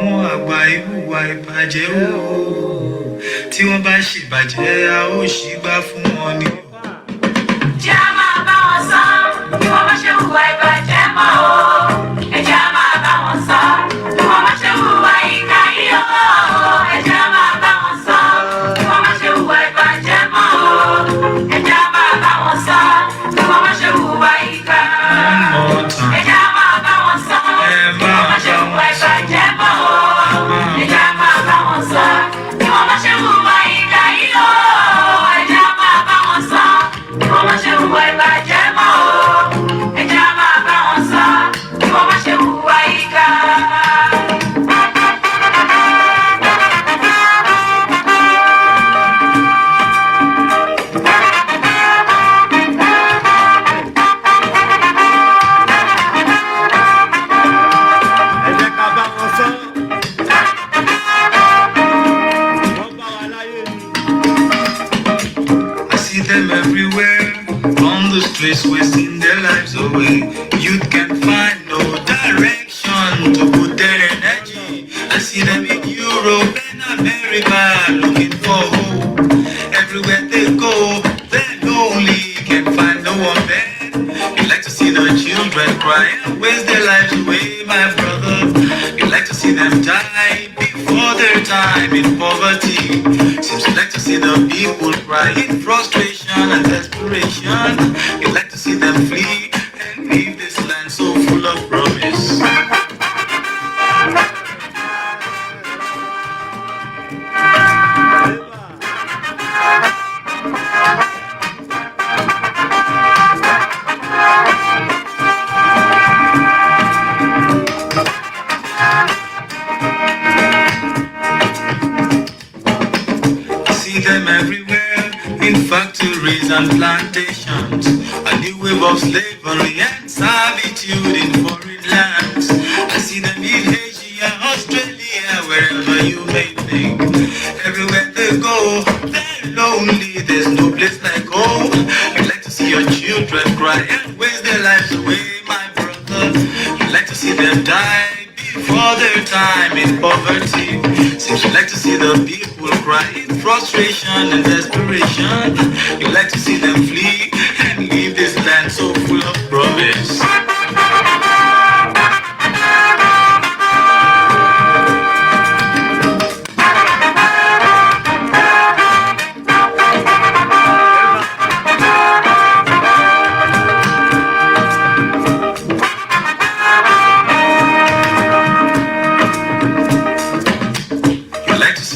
àwọn àgbà ìhùwà ìbàjẹ́ o tí wọ́n bá ṣèbàjẹ́ a ó ṣìgbà fún wọn ni. Jẹ́ a máa bá wọn sọ bí wọ́n bá ṣe hùwà ìbàjẹ́ mọ́ o. Ẹ jẹ́ a máa bá wọn sọ bí wọ́n bá ṣe hùwà ìkà yìí o. Ẹ jẹ́ a máa bá wọn sọ bí wọ́n bá ṣe hùwà ìbàjẹ́ mọ́ o. Ẹ jẹ́ a máa bá wọn sọ bí wọ́n bá ṣe hùwà ìkà. Ẹ jẹ́ a máa bá wọn sọ bí wọ́n bá ṣe hùwà ìbàjẹ́ mọ́ o. Ẹ jẹ́ a máa bá wọn sọ bí wọ́n bá ṣe hùwà ìkà yìí o. Ẹ jẹ́ a máa bá wọn sọ bí wọ́n bá ṣe hùwà ìbàjẹ́ mọ́ o. Ẹ jẹ́ a máa bá wọn sọ bí wọ́n bá ṣe hùwà ìkà. Them everywhere on the streets, wasting their lives away. Youth can find no direction to put their energy. I see them in Europe and America looking for hope. Everywhere they go, they're lonely, can't find no one there. You like to see the children cry and waste their lives away, my brother. You like to see them die before their time in poverty. Seems you like to see the people cry in frustration and desperation. You like to see them flee and leave this land so full of promise. Them everywhere in factories and plantations. A new wave of slavery and servitude in foreign lands. I see them in Asia, Australia, wherever you may think. Everywhere they go, they're lonely. There's no place like home. You like to see your children cry and waste their lives away, my brother. You like to see them die before their time in poverty. Seems you like to see the people cry in frustration and desperation. You like to see them flee and leave this land so full of promise.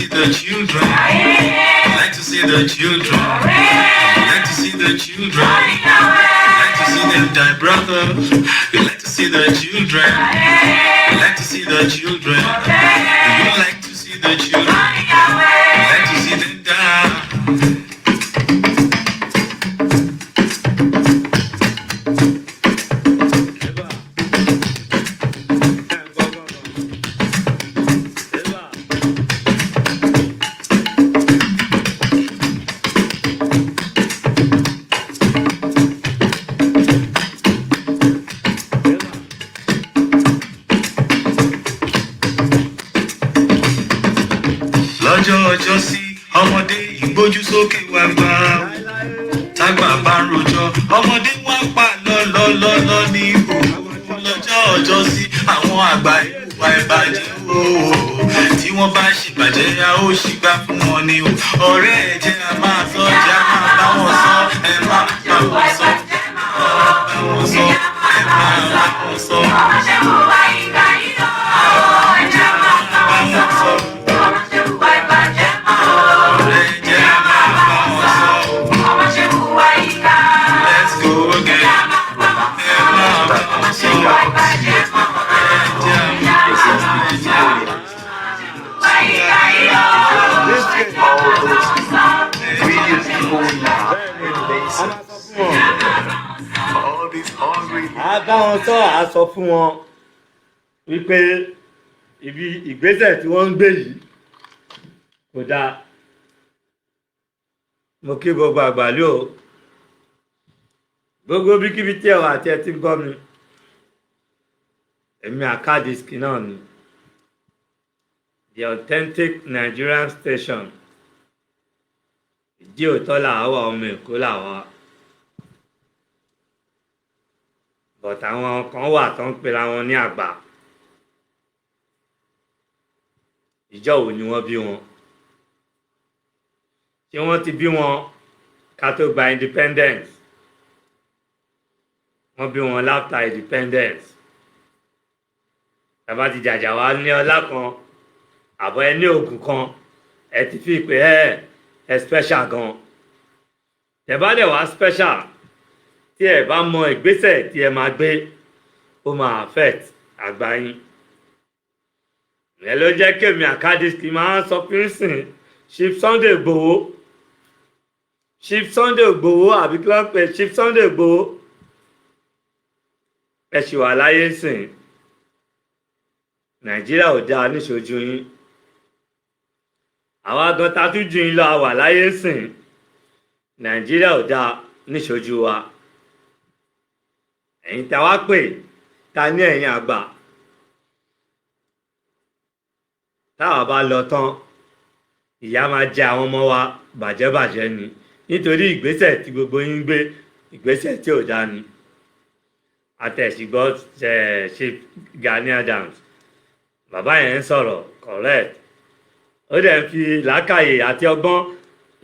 The children, you like to see the children, you like to see the children, you like to see them die, brother. You like to see the children, you like to see the children, you like to see the children, you like to see them die. Lọ́jọ́ ọjọ́ sí ọmọdé ìgbójú sókè wá gbà tágbà bá ń rojọ́ ọmọdé wá pa lọ́lọ́lọ́lọ́ ní ìhò. Lọ́jọ́ ọjọ́ sí àwọn àgbà ìwà ìbàjẹ́ o tí wọ́n bá ṣèbàjẹ́ a ó ṣìgbà fún wọn ni o. Ọ̀rẹ́ ẹ jẹ́ a máa sọ jẹ́ a máa bá wọn sọ ẹ máa bá wọn sọ ẹ máa bá wọn sọ ẹ máa bá wọn sọ. Ọmọ ṣe hùwà ìkà yìí o. Ẹ jẹ́ a máa bá wọn sọ. Ọmọ ṣe hùwà ìbàjẹ́ mọ́ o. Ọ̀rẹ́ ẹ jẹ́ a máa bá wọn sọ. Ọmọ ṣe hùwà ìkà. Let's go again. Ẹ máa bá wọn sọ. Hùwà ìbàjẹ́ mọ́ o. A bá wọn sọ àsọ fún wọn wípé ibi ìgbésẹ̀ tí wọ́n ń gbé yìí kò dáa. Mo kí gbogbo àgbàlú o, gbogbo bíkíbi tí ẹwà àti ẹ ti ń gbọ́ mi, èmi Àkádìsíkì náà ni. the authentic Nigerian station. Ìdí òótọ́ làwa ọmọ Èkó làwa. But àwọn kan wà tó ń pera wọn ní àgbà. Ìjọ wo ni wọ́n bí wọn? Ṣé wọ́n ti bí wọn ká tó gba independence? Wọ́n bí wọn after independence. Tàbá ti jàjà wá ní ọlá kan àbọ̀ ẹ ní oògùn kan ẹ ti fi pé ẹ special gan. Tẹ̀bá dẹ̀ wá special tí ẹ bá mọ ìgbésẹ̀ tí ẹ máa gbé ó máa affect àgbà yín. Ẹ ló jẹ́ kémi àkádìsí máa ń sọ pínsìn Chief Sunday Igboho àbí kí wọ́n pè Chief Sunday Igboho ẹ ṣì wà láyé sìn. Nàìjíríà ò dáa níṣojú yín. Àwa gan ta tún ju yín lọ wà láyé sìn. Nàìjíríà ò dáa níṣojú wa. Ẹ̀yin tá wá pè ta ní ẹ̀yin àgbà. Táwa bá lọ tán ìyà máa jẹ àwọn ọmọ wa bàjẹ́bàjẹ́ ni nítorí ìgbésẹ̀ tí gbogbo yín gbé ìgbésẹ̀ tí ò dáa ni. Àtẹ̀sígbọ́ ṣe Gani Adams bàbá yẹn ń sọ̀rọ̀ correct. Ó dẹ̀ ń fi làákàyè àti ọgbọ́n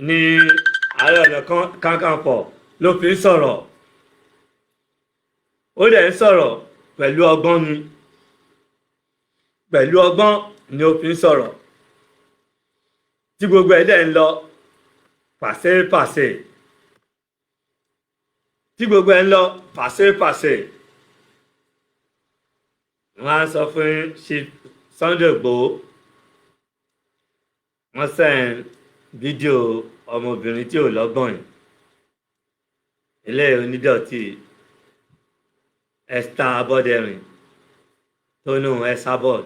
ní Ààrẹ Ọ̀nà Kakanfò ló fi ń sọ̀rọ̀. Ó dẹ̀ ń sọ̀rọ̀ pẹ̀lú ọgbọ́n ni. Pẹ̀lú ọgbọ́n ni ó fi ń sọ̀rọ̀. Tí gbogbo ẹ̀ dẹ̀ ń lọ pàṣẹ. Tí gbogbo ẹ̀ ń lọ pàṣẹ. Wọ́n á sọ fún Chief Sunday Igboho. Wọ́n send fídíò ọmọbìnrin tí ò lọ́gbọ̀n yìí. Ilé onídọ̀tí Esther Aboderin tó nù Esabod.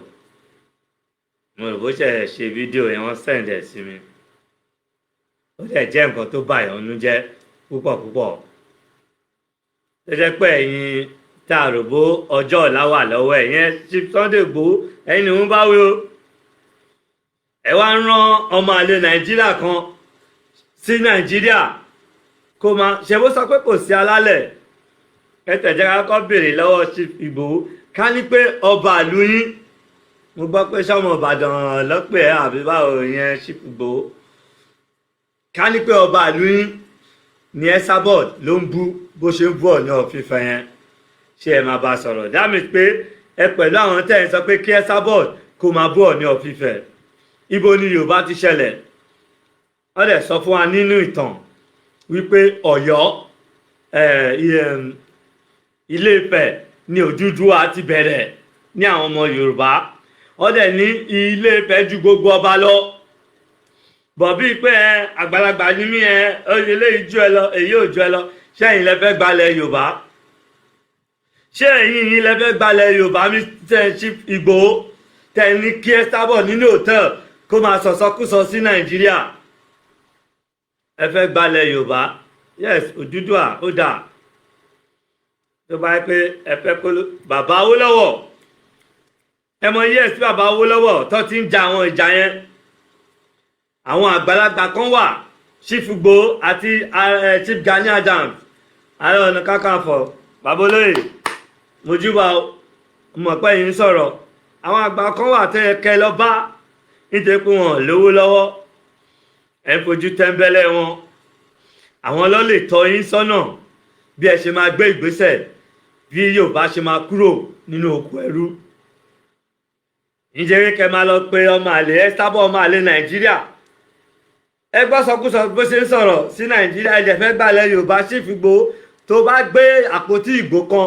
Mo rò bó ṣe fídíò yẹn wọ́n send ẹ̀ sí mi. Ó dẹ̀ jẹ́ nǹkan tó bàyàn nú jẹ́ púpọ̀. Tó jẹ́ pé ẹ̀yin tá a rò bó ọjọ́ ọ̀la wà lọ́wọ́ ẹ̀ yẹn Chief Sunday Igboho ẹ̀yin ni wọ́n bá wí o. Ẹ wá ń rán ọmọ àlè Nàìjíríà kan sí Nàìjíríà kó máa ṣe bó sọ pé kò sí alálẹ̀. Ẹ tẹ̀jẹ́ ká kọ́ béèrè lọ́wọ́ Chief Igboho ká ní pé ọba ìlú yín mo gbọ́ pé sọ́mọ Ìbàdàn lọ́pẹ̀ àbí báwo yẹn Chief Igboho ká ní pé ọba ìlú yín ní Esabod ló ń bú bó ṣe ń bú Ọọ̀ni of Ifẹ̀ yẹn ṣé ẹ máa bá a sọ̀rọ̀ dámì pé ẹ pẹ̀lú àwọn tẹ̀ ń sọ pé kí Esabod kó máa bú Ọọ̀ni of Ifẹ̀. Ibo ni Yorùbá ti ṣẹlẹ̀? Wọ́n dẹ̀ sọ fún wa nínú ìtàn wípé Ọ̀yọ́ Ilé Ifẹ̀ ní Odùduwà ti bẹ̀rẹ̀ ní àwọn ọmọ Yorùbá. Wọ́n dẹ̀ ní Ilé Ifẹ̀ ju gbogbo ọba lọ. Bọ̀bí pé àgbàlagbà ní mí eléyìí ju ẹ lọ èyí ò ju ẹ lọ ṣé ẹ̀yin lẹ fẹ́ gbalẹ̀ Yorùbá? Ṣé ẹ̀yin yìí lẹ fẹ́ gbalẹ̀ Yorùbá mi tẹ̀ Chief Igboho tẹ̀ ní kí Esabod nínú hòtẹ́ẹ̀lì kó máa sọ̀sọ́kúsọ sí Nàìjíríà? Ẹ fẹ́ gbalẹ̀ Yorùbá? Yes, Odùduwà ó dà. Tó bá yẹ pé ẹ fẹ́ kó bàbá Awólọ́wọ̀ ẹ mọ yes bàbá Awólọ́wọ̀ tó ti ń ja àwọn ìjà yẹn. Àwọn àgbàlagbà kan wà Chief Igboho àti Chief Gani Adams Ààrẹ Ọ̀nà Kakanfò bàbá olóyè mojúbà mọ̀ pé yìí ń sọ̀rọ̀. Àwọn àgbà kan wà tẹ́ kẹ́ lọ bá nítorí pé wọn lówó lọ́wọ́ ẹ ń fojú tẹ́ńbẹ́lẹ́ wọn. Àwọn ló lè tọ́ yín sọ́nà bí ẹ ṣe máa gbé ìgbésẹ̀ bí Yorùbá ṣe máa kúrò nínú oko ẹrú. Ìjẹ́rí kẹ́ máa lọ pé ọmọ àlè Esabod ọmọ àlè Nàìjíríà. Ẹ gbọ́ sọkúsọ bó ṣe ń sọ̀rọ̀ sí Nàìjíríà ẹ jẹ́ fẹ́ gbalẹ̀ Yorùbá. Chief Igboho tó bá gbé àpótí ìbò kan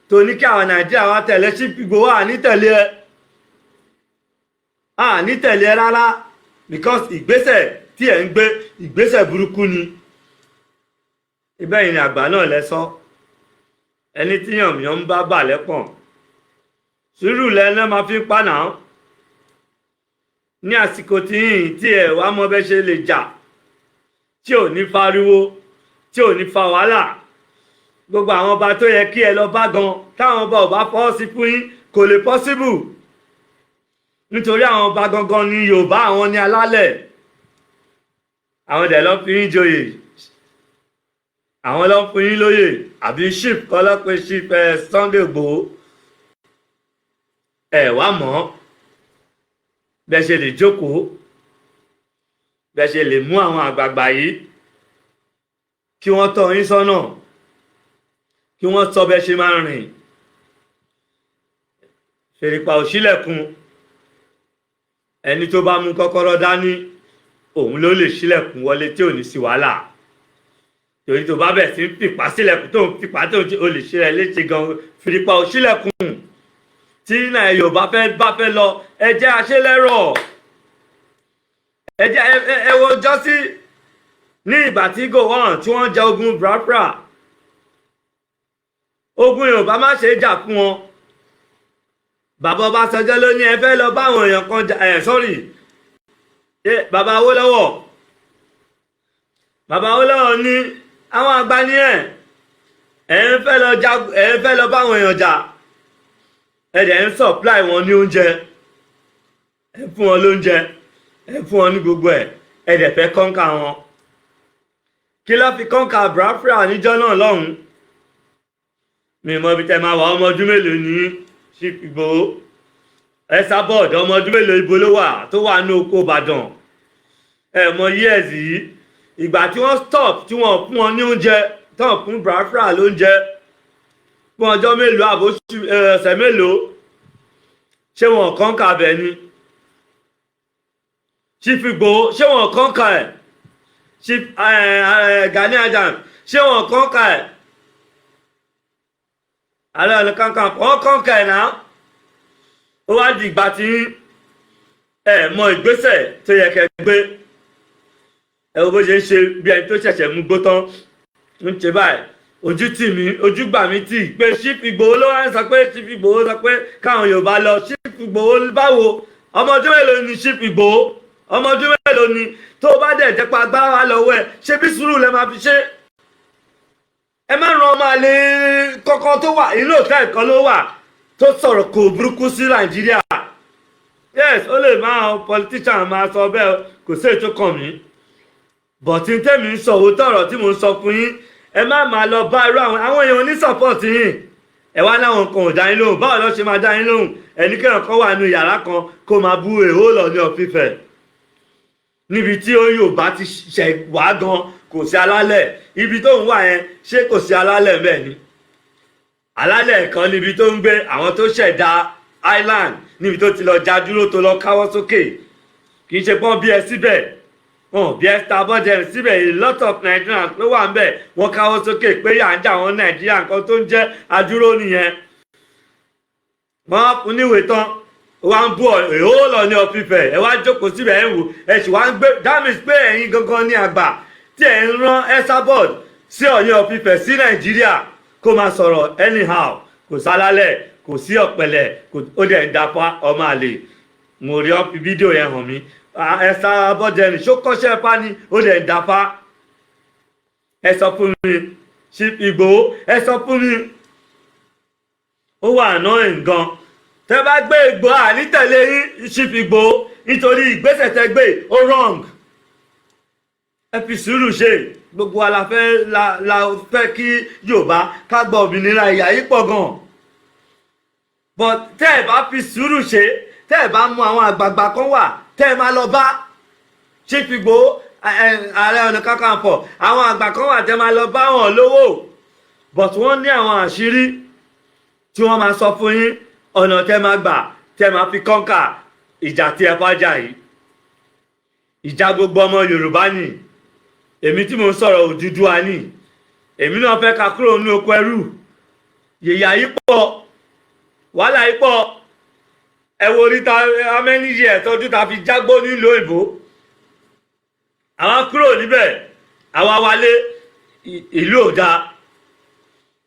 tó ní kí àwọn Nàìjíríà wá tẹ̀lé Chief Igboho àní tẹ̀lé ẹ rárá because ìgbésẹ̀ tí ẹ̀ ń gbé ìgbésẹ̀ burúkú ni. Ibẹ̀ yìí ni àgbà náà lẹ́sọ́ ẹni tí yànmíyàn ń bá bà lẹ́pọ̀n sùúrù lẹ́nà máa fi pànà. Ní àsìkò tí yìnyín tí ẹ̀ wá mọ bẹ́ ṣe lè jà tí ò ní fariwo tí ò ní fa wàhálà. Gbogbo àwọn ọba tó yẹ kí ẹ lọ bá gan táwọn ọba ò bá fọwọ́ sí fún yín kò lè possible. nítorí àwọn ọba gangan ní Yorùbá, àwọn ní alálẹ̀, àwọn dẹ̀ ló fi yín joyè, àwọn ló fún yín lóyè, àbí chief kọ́ ló pe chief Sunday Igboho. ẹ wá mọ̀ bẹ́ẹ̀ ṣe lè jókòó, bẹ́ẹ̀ ṣe lè mú àwọn àgbààgbà yìí kí wọ́n tọ́ yín sọ́nà, kí wọ́n sọ bẹ́ẹ̀ ṣe máa rìn. fèrèpà ò ṣílẹ̀kùn, ẹni tó bá mú kọ́kọ́rọ́ dání òun ló lè ṣílẹ̀kùn wọlé tí ò ní sí wàhálà. torí tó bá bẹ̀ sí fìpá sílẹ̀kùn tó ń fìpá tó ń o lè ṣe ẹ léṣe gan. fèrèpà ò ṣílẹ̀kùn. tí náà Yorùbá bá fẹ́ lọ ẹ jẹ́ aṣélẹ́rọ̀, ẹ jẹ́ ẹ wo jọ́sí ní ìgbà tí Gowon tí wọ́n ja ogun Biafra. ogun Yorùbá má ṣe é jà fún wọn. bàbá Ọbásanjọ́ ló ní ẹ fẹ́ lọ bá àwọn èèyàn kan jà bàbá Awólọ́wọ̀ ní àwọn àgbà ní ẹ ń fẹ́ lọ bá àwọn èèyàn jà, ẹ dẹ̀ ń supply wọn ní oúnjẹ, ẹ fún wọn lóúnjẹ, ẹ fún wọn ní gbogbo ẹ dẹ̀ fẹ́ kọ́ńkà wọn. kí ló fi kọ́ńkà Biafra níjọ́ náà lọ́hùn-ún? mi mọ ibi tẹ́ máa wà. ọmọ ọdún mélòó ní Chief Igboho? Esabod ọmọ ọdún mélòó ibo ló wà tó wà ní oko Ìbàdàn? ẹ mọ years yìí, ìgbà tí wọ́n stop tí wọ́n fún wọn ní oúnjẹ, tán fún Biafra lóúnjẹ fún ọjọ́ mélòó àbóṣù ọ̀sẹ̀ mélòó, ṣé wọn kọ́ńkà bẹ̀ ni? Chief Igboho ṣé wọn kọ́ńkà ẹ̀? Chief Gani Adams ṣé wọn kọ́ńkà ẹ̀? Ààrẹ Ọ̀nà Kakanfò wọ́n kọ́ńkà ẹ̀ náà. ó wá di ìgbà tí ẹ mọ ìgbésẹ̀ tó yẹ kẹ́ gbé. ẹ wo bó ṣe ń ṣe bí ẹni tó ṣẹ̀ṣẹ̀ mú gbó tán ń ṣe báyìí. ojú tì mí, ojú gbà mí tì pé Chief Igboho ló wá ń sọ pé Chief Igboho sọ pé káwọn Yorùbá lọ. Chief Igboho báwo? ọmọ ọdún mélòó ni Chief Igboho? ọmọ ọdún mélòó ni? tó bá dẹ̀ jẹ́ pa agbára lọ́wọ́ ẹ̀ ṣé bí sùúrù lẹ máa fi ṣe? ẹ má ran ọmọ àlè kọ́kọ́ tó wà inú òtẹ́ ẹ̀kọ́ ló wà tó sọ̀rọ̀ kò burúkú sí Nàìjíríà. yes ó lè máa politician máa sọ bẹ́ẹ̀, kò sí ètò kan mi, bọ̀tí tẹ́mi ń sọ òótọ́ ọ̀rọ̀ tí mò ń sọ fún yín. ẹ má máa lọ bá irú àwọn èèyàn ní support yín. ẹ wá láwọn kan ò dá yín lóhùn. báwo ló ṣe máa dá yín lóhùn? ẹnikẹ́ni kan wà nínú yàrá kan kó máa bú èhó lọ ní ọ̀fífẹ́ níbi tí ó Yorùbá ti ṣẹ̀ wá gan kò sí alálẹ̀. ibi tó ń wà yẹn ṣé kò sí alálẹ̀ bẹ́ẹ̀ ni? alálẹ̀ kan níbi tó ń gbé, àwọn tó ṣẹ̀dá island níbi tó ti lọ já dúró tó lọ káwọ́ sókè. kì í ṣe pọ́n bí ẹ síbẹ̀, bí Esther Aboderin síbẹ̀. a lot of Nigerians ló wà ń bẹ̀, wọ́n káwọ́ sókè pé yà ń jà wọ́n Nàìjíríà, nǹkan tó ń jẹ́ adúró nìyẹn. wọ́n fún níwèé tán wá ń bú èhó lọ ní ọ̀fífẹ́, ẹ wá jókòó síbẹ̀ ẹ̀ ń wò, ẹ sì wá ń gbé dámìs pé ẹ̀yin gangan ní àgbà tí ẹ̀ ń rán Esabod sí Ọ̀yọ́ ọ̀fífẹ́ sí Nàìjíríà kó máa sọ̀rọ̀ anyhow. kò sálálẹ̀, kò sí ọ̀pẹ̀lẹ̀, ó dẹ̀ ń dapá ọmọ àlè. mo rí ọ́ fi fídíò yẹn hàn mí. Esther Aboderin ṣó kọ́ṣẹ́ pa ni, ó dẹ̀ ń dapá. ẹ sọ fún mi Chief Igboho, ẹ sọ fún mi. ó wà annoying gan. tẹ́ bá gbé Igboho àní tẹ̀lé yín Chief Igboho nítorí ìgbésẹ̀ tẹ́ gbé ó wrong. ẹ fi sùúrù ṣe. gbogbo wa la fẹ́ kí Yorùbá ká gba òmìnira. ìyà yìí pọ̀ gan. but tẹ́ ẹ bá fi sùúrù ṣe, tẹ́ ẹ bá mú àwọn àgbààgbà kan wà tẹ́ ẹ máa lọ bá Chief Igboho, Ààrẹ Ọ̀nà Kakanfò, àwọn àgbà kan wà tẹ́ máa lọ bá wọn lówó. but wọ́n ní àwọn àṣírí tí wọ́n máa sọ fún yín, ọ̀nà tẹ́ máa gbà tẹ́ máa fi kọ́ńkà ìjà tí ẹ fájà yìí. ìjà gbogbo ọmọ Yorùbá ni. èmi tí mo ń sọ̀rọ̀ Odùduwà ni. èmi náà fẹ́ ká kúrò ní oko ẹrú. yèyà yìí pọ̀, wàhálà yìí pọ̀. ẹ wo oríta amẹ́níyẹ ẹ̀tọ́jú ta fi jágbó nílùú òyìnbó. àwa kúrò níbẹ̀, àwa wálé, ìlú ò dáa,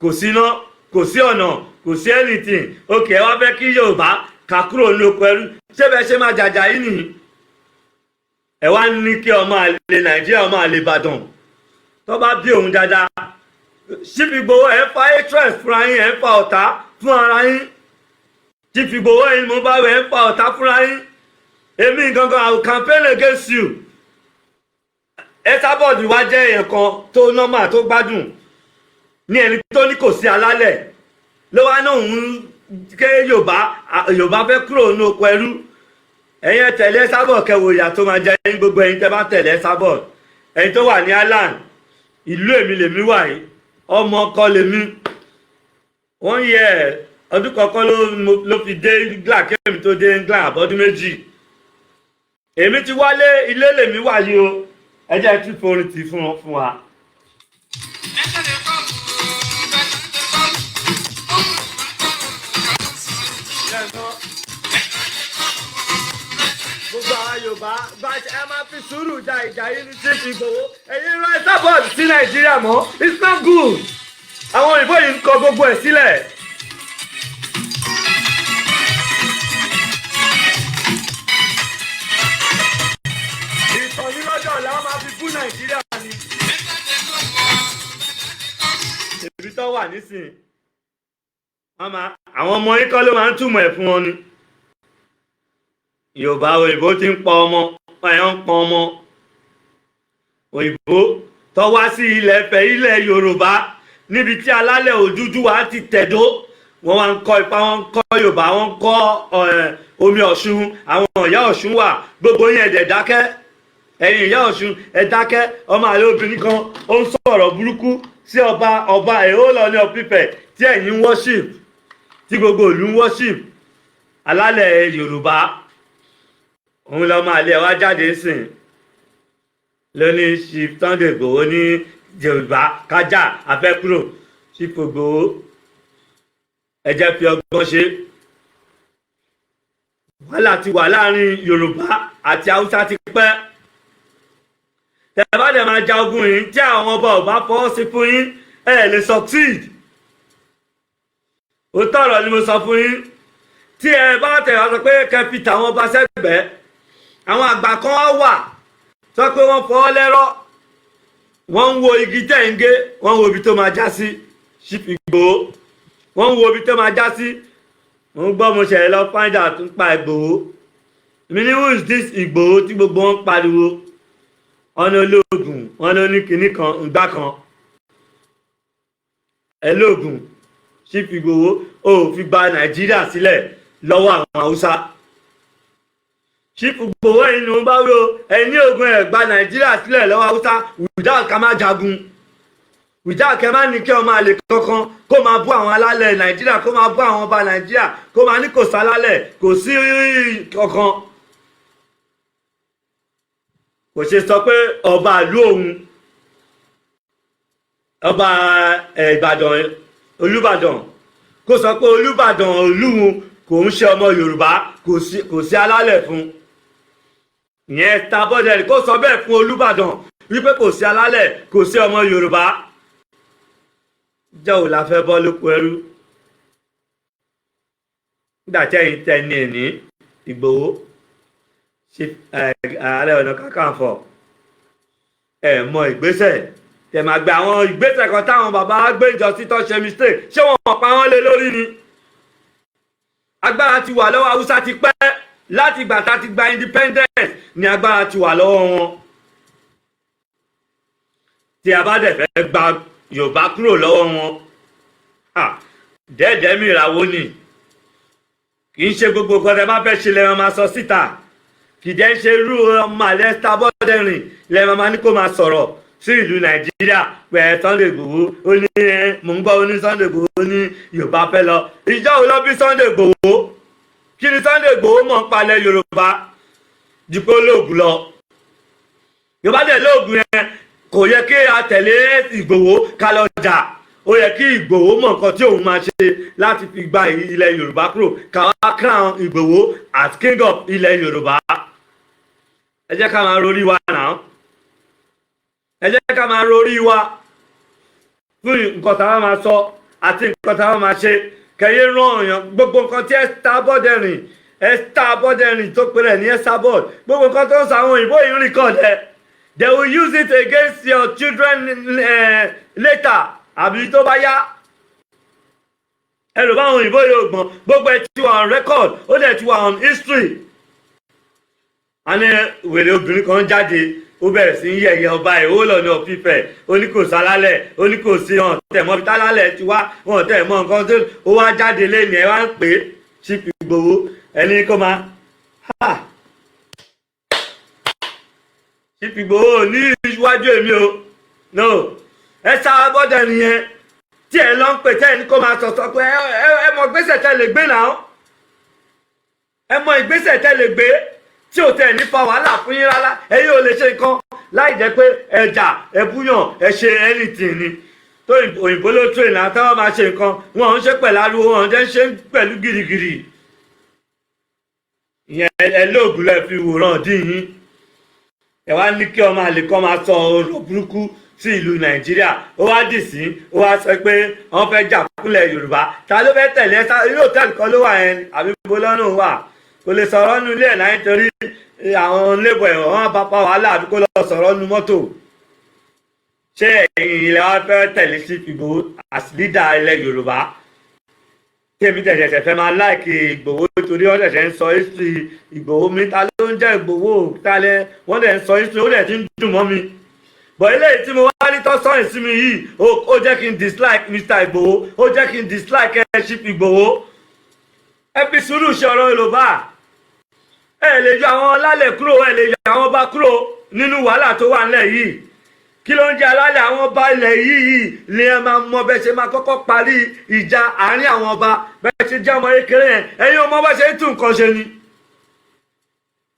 kò síná, kò sí ọ̀nà, kò sí anything. ok ẹ wá fẹ́ kí Yorùbá ká kúrò ní oko ẹrú. ṣé bẹ́ẹ̀ ṣe máa jàjà yìí nìyí? ẹ wá ní kí ọmọ àlè Nàìjíríà, ọmọ àlè Ìbàdàn tó bá bí òun dáadáa. Chief Igboho ẹ fa hatred fúnra yín, ẹ fa ọ̀tá fún ara yín. Chief Igboho ẹ̀yin mo bá wẹ̀ ẹ fa ọ̀tá fúnra yín. èmi gangan I will campaign against you. Esabod wá jẹ́ èèyàn kan tó normal tó gbádùn ní ẹni tó ní kò sí alálẹ̀ ló wá náà ń ké Yorùbá fẹ́ kúrò ní oko ẹrú. Ẹ̀yin tẹ̀lé Esabod kẹwò ìyà tó máa jẹ yín gbogbo ẹ̀yin tẹ́ bá tẹ̀lé Esabod. Ẹ̀yin tó wà ní Ireland ìlú èmi lèmi wà yìí ọmọ ọkọ lèmi. Wọ́n yẹ ọdún kọ̀ọ̀kan ló fi dé England kéèmí tó dé England àbọ̀dún méjì. Èmi ti wálé ilé lèmi wà yìí o. Ẹ jẹ́ tún forin tì fún wa. Gbogbo àwọn Yorùbá bá ẹ máa fi sùúrù ja ìjà yìí ní Chief Igboho. Ẹ̀yin rán Esabod sí Nàìjíríà mọ́. It's not good. Àwọn òyìnbó yìí ń kọ gbogbo ẹ̀ sílẹ̀. Nàìjíríà ni èbí tó wà nísìnyí àwọn ọmọ yín kọ́ ló máa ń túmọ̀ ẹ̀ fún wọn ni. Yorùbá òyìnbó ti ń pọ ọmọ ẹ̀yàn ń pọn ọmọ òyìnbó tó wá sí ilẹ̀ Ifẹ̀ ilẹ̀ Yorùbá níbi tí alálẹ̀ Odùduwà ti tẹ̀dó wọ́n wá ń kọ́ Ifá wọ́n ń kọ́ Yorùbá wọ́n ń kọ́ omi Ọ̀ṣun àwọn ìyá Ọ̀ṣun wà gbogbo yẹn ẹ̀dẹ̀ dákẹ́. Ẹ̀yin ìyá Ọ̀ṣun ẹ dákẹ́ ọmọ àlè obìnrin kan ó ń sọ̀rọ̀ burúkú sí ọba Èhólọ́ọ̀ni of Ifẹ̀ tí ẹ̀yin ń worship tí gbogbo ìlú ń worship alálẹ̀ Yorùbá òun lọ́mọ àlè wa jáde sìn lóní Chief Sunday Igboho ní Yorùbá kájà afẹ́kúrò Chief Igboho ẹ jẹ́ fi ọgbọ́n ṣe wàhálà ti wà láàrin Yorùbá àti Haúsá ti pẹ́. Tẹ́ bá dẹ̀ máa ja ogun yìí tí àwọn ọba ò bá fọwọ́ sí fún yín ẹ lè succeed. Ó tọ̀rọ̀ ni mo sọ fún yín tí ẹ bá tẹ̀ wá sọ pé kẹ́ fi tàwọn ọba sẹ́gbẹ̀ẹ́ àwọn àgbà kan wà sọ pé wọ́n fọwọ́ lẹ́rọ̀ wọ́n ń wo igi tẹ̀ ń gé wọ́n ń wo ibi tó máa já sí Chief Igboho wọ́n ń wo ibi tó máa já sí. Mo ń gbọ́ mo ṣẹ̀lẹ̀ lọ find out nípa Igboho. Mi ní who is this Igboho tí gbogbo wọn pariwo wọn ní olóògùn wọn ló ní kinní kan ǹgbà kan ẹlóògùn Chief Igboho ó fi gba Nàìjíríà sílẹ̀ lọ́wọ́ àwọn Haúsá. Chief Igboho yìí ni wọ́n bá wí o ẹni ogun ẹ̀ gba Nàìjíríà sílẹ̀ lọ́wọ́ Haúsá without ká má jagun without kẹ́ má ní kí ọmọ àlè kankan kó máa bú àwọn alálẹ̀ Nàìjíríà kó máa bú àwọn ọba Nàìjíríà kó máa ní kò sálálẹ̀ kò sí kankan. Kò ṣe sọ pé ọba ìlú òun ọba Ìbàdàn Olúbàdàn kó sọ pé Olúbàdàn olúhun kò ń ṣe ọmọ Yorùbá kò sí alálẹ̀ fún ìyẹn Esabod kó sọ bẹ́ẹ̀ fún Olúbàdàn wípé kò sí alálẹ̀ kò sí ọmọ Yorùbá. Jẹ́ ò la fẹ́ bọ́ lóko ẹrú nígbà tí ẹ̀yin tẹ́ ní ẹ̀ní Ìgbòho Ààrẹ Ọ̀nà Kakanfò ẹ mọ ìgbésẹ̀ tẹ́ máa gbé àwọn ìgbésẹ̀ kan táwọn bàbá gbé ìjọ títọ́ ṣe mistake ṣé wọ́n pa wọ́n lé lórí ni. Agbára ti wà lọ́wọ́ Haúsá ti pẹ́ láti ìgbà tá ti gba independence ni agbára ti wà lọ́wọ́ wọn. Tí a bá dẹ̀ fẹ́ gba Yorùbá kúrò lọ́wọ́ wọn dẹ́ẹ̀dẹ́ mìíràn wo ni kì í ṣe gbogbo nǹkan tẹ́ bá fẹ́ ṣe lẹ́wọ̀n máa sọ síta kì í jẹ́ ṣe irú ọmọ àlẹ́ Esabod lẹ́wọ̀n máa ní kó máa sọ̀rọ̀ sí ìlú Nàìjíríà pẹ̀ Sunday Igboho ó ní mò ń gbọ́ ó ní Sunday Igboho ní Yorùbá fẹ́ lọ ìjọ wo lọ bí Sunday Igboho kí ni Sunday Igboho mọ̀ ń palẹ̀ Yorùbá dìpọ̀ olóògùn lọ Yorùbá dẹ̀ lóògùn yẹn kò yẹ kí a tẹ̀lé Ìgbòho ká lọ jà ó yẹ kí Ìgbòho mọ̀ nǹkan tí òun máa ṣe láti fi gba ilẹ̀ Yorùbá kúrò ká wá crown Ìgbòho as king of ilẹ̀ Yorùbá. Ẹ jẹ́ ká máa rorí wa náà ẹ jẹ́ ká máa rorí wa fún nǹkan táwa máa sọ àti nǹkan táwa máa ṣe kẹyẹ ràn yàn gbogbo nǹkan tí Esabod tó pèrè ní Esabod gbogbo nǹkan tó ń sọ àwọn òyìnbó yìí ń record ẹ. They will use it against your children later. Àbí tó bá yá. Ẹ rò báwọn òyìnbó yóò gbọ́n gbogbo ẹ ti wà on record ó dẹ̀ ti wà on history. a ní wèrè obìnrin kan jáde ó bẹ̀rẹ̀ sí ń yẹ̀yẹ́ ọba ẹ̀ ó lọ ní ọ̀fífẹ́ ó ní kò sálálẹ̀ ó ní kò sí hàn tẹ̀ mọ́ tálálẹ̀ ti wá wọn tẹ̀ mọ́ nǹkan tó ó wá jáde lẹ́nu ẹ̀ wá ń pè é Chief Igboho ẹni kó máa Chief Igboho ní iwájú èmi o no ẹ sá bọ́dẹ̀ nìyẹn tí ẹ lọ ń pè tẹ́ ẹ ní kó máa sọ̀tọ̀ pé ẹ mọ ìgbésẹ̀ tẹ́ lè gbé náà ẹ mọ ìgbésẹ̀ tẹ́ lè gbé tí ò tẹ̀ ní fa wàhálà fún yín rárá ẹ̀yin ò lè ṣe nǹkan láì jẹ́ pé ẹ̀jà ẹ̀búyàn ẹ̀ ṣe anything ni tó òyìnbó ló train náà táwọn máa ṣe nǹkan wọn ò ń ṣe pẹ̀lú ariwo wọn ò ń ṣe pẹ̀lú gìrìgìrì ìyẹn ẹ lóògùn lẹ fi wòran dín yín ẹ wá ní kí ọmọ àlè kan máa sọ ọ̀rọ̀ burúkú sí ìlú Nàìjíríà ó wá dì sí ó wá sọ pé wọ́n fẹ́ jà fúnlẹ̀ Yorùbá ta ló fẹ́ tẹ̀lé ilé òtẹ́ẹ̀lì kan ló wà yẹn àbí bó lọ́nà wà kò lè sọ̀rọ̀ nu ilé ẹ̀ náà nítorí àwọn lébọ̀ ẹ̀wọ̀n wọn bá pa wàhálà àbí kó lọ sọ̀rọ̀ nu mọ́tò ṣé ẹ̀yin ilẹ̀ wa fẹ́ tẹ̀lé Chief Igboho as leader ilẹ̀ Yorùbá tèmi tẹ̀sẹ̀sẹ̀ fẹ́ máa láìkì Ìgbòho torí wọ́n tẹ̀sẹ̀ ń sọ history Ìgbòho mi ta ló ń jẹ́ Ìgbòho talẹ̀ wọ́n tẹ̀ ń sọ history ó dẹ̀ ti ń dùn mọ́ mi bọ̀ eléyìí tí mo wá ní tọ́sán ìsinmi yìí ó jẹ́ kí n dislike Mr. Ìgbòho ó jẹ́ kí n dislike Chief Ìgbòho ẹ fi sùúrù ṣe ọ̀rọ̀ Yorùbá ẹ lè yọ àwọn alálẹ̀ kúrò ẹ lè yọ àwọn ọba kúrò nínú wàhálà tó wà nílẹ̀ yìí kí ló ń jẹ́ alálẹ̀ àwọn ọba ilẹ̀ yìí ni ẹ máa mọ bẹ́ẹ̀ ṣe máa kọ́kọ́ parí ìjà àárín àwọn ọba bẹ́ẹ̀ ṣe jẹ́ ọmọ kékeré yẹn ẹ̀yin ọmọ bá ṣe ń tún nǹkan ṣe ni.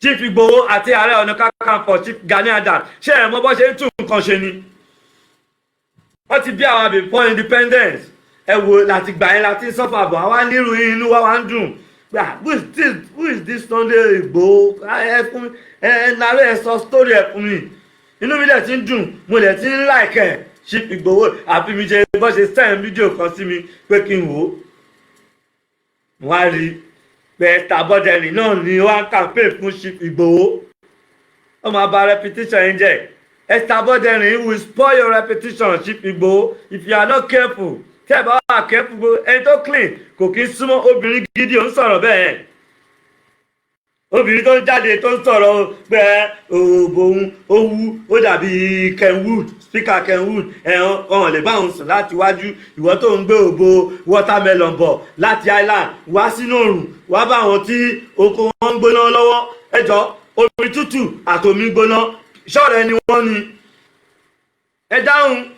Chief Igboho àti Ààrẹ Ọ̀nà Kakanfò Chief Gani Adams ṣé ẹ̀ mọ bá ṣe ń tún nǹkan ṣe ni. wọ́n ti bí àwọn before independence ẹ wo láti gbà yẹn láti sọ́fà bọ̀ àwa nírú inú wa wá ń dùn who is this Sunday Igboho ẹ fún mi ẹ nàárẹ̀ ẹ sọ story ẹ fún mi inú mi dẹ̀ ti ń dùn mo dẹ̀ ti ń láìkẹ́ Chief Igboho àfi mi ṣe bọ́ ṣe send fídíò kan sí mi pé kí n wò ó mo wá rí pé tàbọ̀dẹ̀rìn náà ni wọ́n á campaign fún Chief Igboho wọ́n máa bà reputation yín jẹ́ Esther Aboderin will spoil your reputation Chief Igboho if you are not careful tẹ́ ẹ bá wà careful ẹni tó clean kò kí ń súnmọ́ obìnrin gidi ò ń sọ̀rọ̀ bẹ́ẹ̀ obìnrin tó ń jáde tó ń sọ̀rọ̀ pé òun owú ó dàbí Kenwood speaker Kenwood ẹ̀hàn ọ̀hún lè bá òun sùn láti wájú ìwọ tó ń gbé òbò watermelon bọ̀ láti island wá sínú òrùn wá bá àwọn tí oko wọn ń gbóná lọ́wọ́ ẹjọ́ omi tútù àtòmí gbóná ṣọ́ọ̀rẹ́ ni wọ́n ní ẹ dáhùn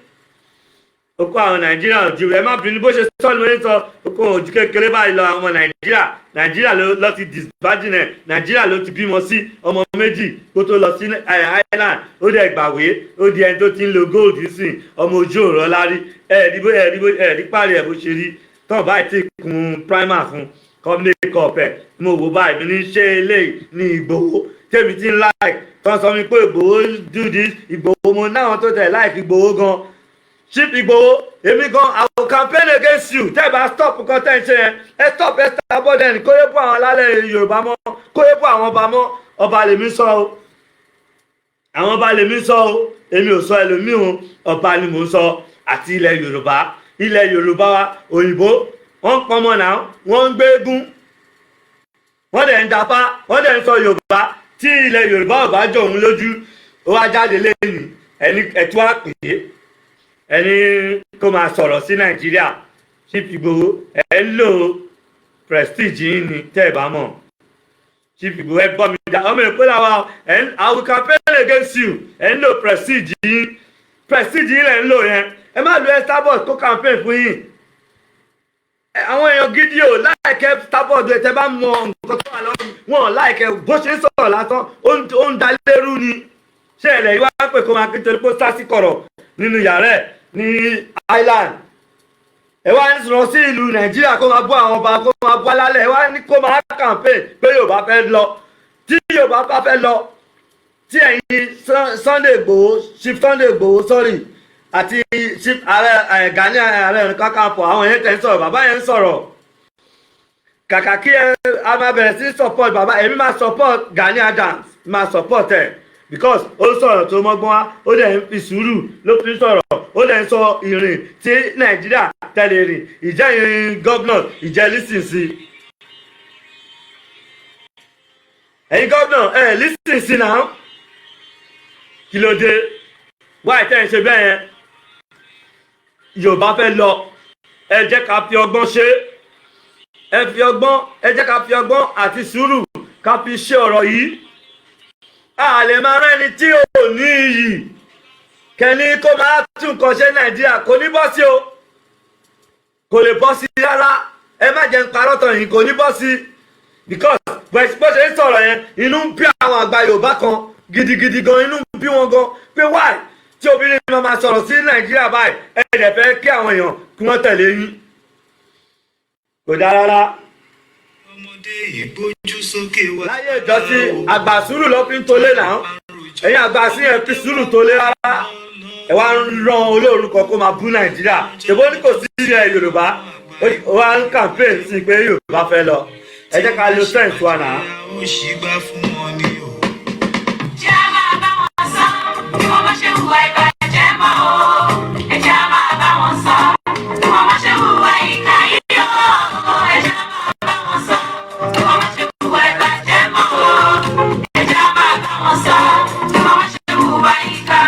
oko àwọn Nàìjíríà òjì ẹ má bínú bó ṣe sọ́ọ̀lù wọ́n sọ oko òjì kékeré báyìí lọ àwọn Nàìjíríà ló ti disbagine Nàìjíríà ló ti bímọ sí ọmọ méjì kó tó lọ sí island ó dẹ̀ gbàwé ó di ẹni tó ti ń lo gold sìn ọmọ ojú ọ̀rọ̀ lárí ẹ̀ẹ́dí parí ẹ̀ bó ṣe rí tán báyìí ti kun primer fún company cup ẹ̀ mo wò báyìí mi ní ṣe eléyìí ní Ìgbòho tèmi ti ń like tán sọ mi pé Ìgbòho do this Ìgbòho mo náwọn tó tẹ̀ like Ìgbòho gan Chief Igboho èmi gan I will campaign against you tẹ́ ẹ bá stop nǹkan tẹ́ ẹ ṣe yẹn ẹ stop Esther Aboderin kó yẹ bọ́ àwọn alálẹ̀ Yorùbá mọ́ kó yẹ bọ́ àwọn ọba mọ́ ọba lèmi sọ o àwọn ọba lèmi sọ o èmi ò sọ ẹlòmíì o ọba ni mò ń sọ àti ilẹ̀ Yorùbá wa òyìnbó wọ́n ń pọnmọ́ náà wọ́n ń gbé eégún wọ́n dẹ̀ ń dapá wọ́n dẹ̀ ń sọ Yorùbá tí ilẹ̀ Yorùbá ò bá jọ òun lójú ó wá jáde lẹ́yìn ẹni ẹ̀tú àpè ẹni kó máa sọ̀rọ̀ sí Nàìjíríà Chief Igboho ẹ̀ ń lò prestige yín ni tẹ́ ẹ̀ bá mọ̀ Chief Igboho ẹ gbọ́ mi dá ọmọ èkó làwọn I will campaign against you ẹ̀ ń lò prestige yín lẹ̀ ń lò yẹn ẹ má lo Starboard kó campaign fún yín àwọn èèyàn gidi ò láìkẹ́ Starboard ẹ̀ tẹ́ bá mọ nǹkan tó wà lọ́rùn wọn láìkẹ́ bó ṣe ń sọ̀rọ̀ lásán ó ń dalérú ni ṣé ẹ̀lẹ́ yìí wá pè kó máa kí torí pé ó sá sí kọ̀rọ̀ nínú yàrá ẹ̀ ní island ẹ wá ń sọ sí ìlú Nàìjíríà kó máa bọ́ àwọn ọba kó máa bọ́ alálẹ̀ ẹ wá ní kó máa campaign pé Yorùbá fẹ́ lọ tí Yorùbá bá fẹ́ lọ tí ẹ̀yin Sunday Igboho Chief Sunday Igboho sorry àti Chief Ààrẹ Gani Ààrẹ Ọ̀nà Kakanfò àwọn yẹn tẹ̀ ń sọ̀rọ̀ bàbá yẹn ń sọ̀rọ̀ kàkà kí a máa bẹ̀rẹ̀ sí support bàbá èmi máa support Gani Adams máa support ẹ̀ because ó sọ̀rọ̀ tó mọ́gbọ́n wá ó dẹ̀ ń fi sùúrù ló fi sọ̀rọ̀ ó dẹ̀ ń sọ ìrìn tí Nàìjíríà tẹ̀lé rìn ìjẹ́ ìrìn gọ́vnọ̀ ìjẹ́ lísìn sí ẹ̀yin gómìnà lísìn sí náà kí ló dé wáyé tẹ́ ẹ̀ ń ṣe bẹ́ẹ̀ yẹn Yorùbá fẹ́ lọ ẹ jẹ́ ká fi ọgbọ́n ṣe ẹ jẹ́ ká fi ọgbọ́n àti sùúrù ká fi ṣe ọ̀rọ̀ yìí a lè máa rán ẹni tí ò ní iyì kẹ́ni kó máa tún nǹkan ṣe Nàìjíríà kò ní bọ́ sí o kò lè bọ́ sí rárá ẹ má jẹ́ ń parọ́ tán yìí kò ní bọ́ sí because bó ṣe ń sọ̀rọ̀ yẹn inú ń bí àwọn àgbà Yorùbá kan gidigidi gan inú ń bí wọn gan pé why tí obìnrin máa ma sọ̀rọ̀ sí Nàìjíríà báyìí ẹ dẹ̀ fẹ́ kí àwọn èèyàn kí wọ́n tẹ̀lé yín kò dáa rárá. ọmọdé ìgbójú sókè wá. láyé ìjọsìn àgbà sùúrù ló fi ń tolé náà ẹ̀yin àgbà sí ẹ fi sùúrù tolé rárá ẹ wá ń ran olórúkọ kó máa bú Nàìjíríà ṣèbó ní kò sí ilẹ̀ Yorùbá ó wá ń campaign sí pé Yorùbá fẹ́ lọ ẹ jẹ́ ká lo sense wa náà. ó ṣì gbà fún wọn ní o. Jẹ́ a máa bá wọn sọ bí wọ́n bá ṣe hùwà ìbàjẹ́ mọ́ o. Ẹ jẹ́ a máa bá wọn sọ bí wọ́n bá ṣe hùwà ìkà yìí o. Ẹ jẹ́ a máa bá wọn sọ bí wọ́n bá ṣe hùwà ìbàjẹ́ mọ́ o. Ẹ jẹ́ a máa bá wọn sọ bí wọ́n bá ṣe hùwà ìkà.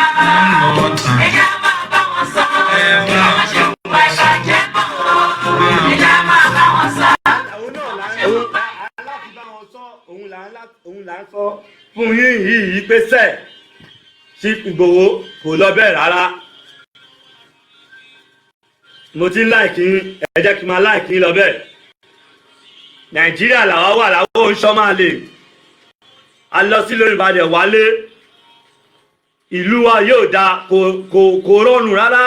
Ẹ jẹ́ a máa bá wọn sọ bí wọ́n bá ṣe hùwà ìbàjẹ́ mọ́ o. Ẹ jẹ́ a máa bá wọn sọ. òun là ń sọ fún yín yìí pé sẹ́ẹ̀ sí Ìgbòho kò lọ bẹ́ẹ̀ rárá mo ti ń láìkí ẹ jẹ́ kí n máa láìkí lọ bẹ́ẹ̀ Nàìjíríà làwa wà láwọn oúnṣọ́ máa lè a lọ sí lórí Ìbàdàn wálé ìlú wa yóò da kò rọrùn rárá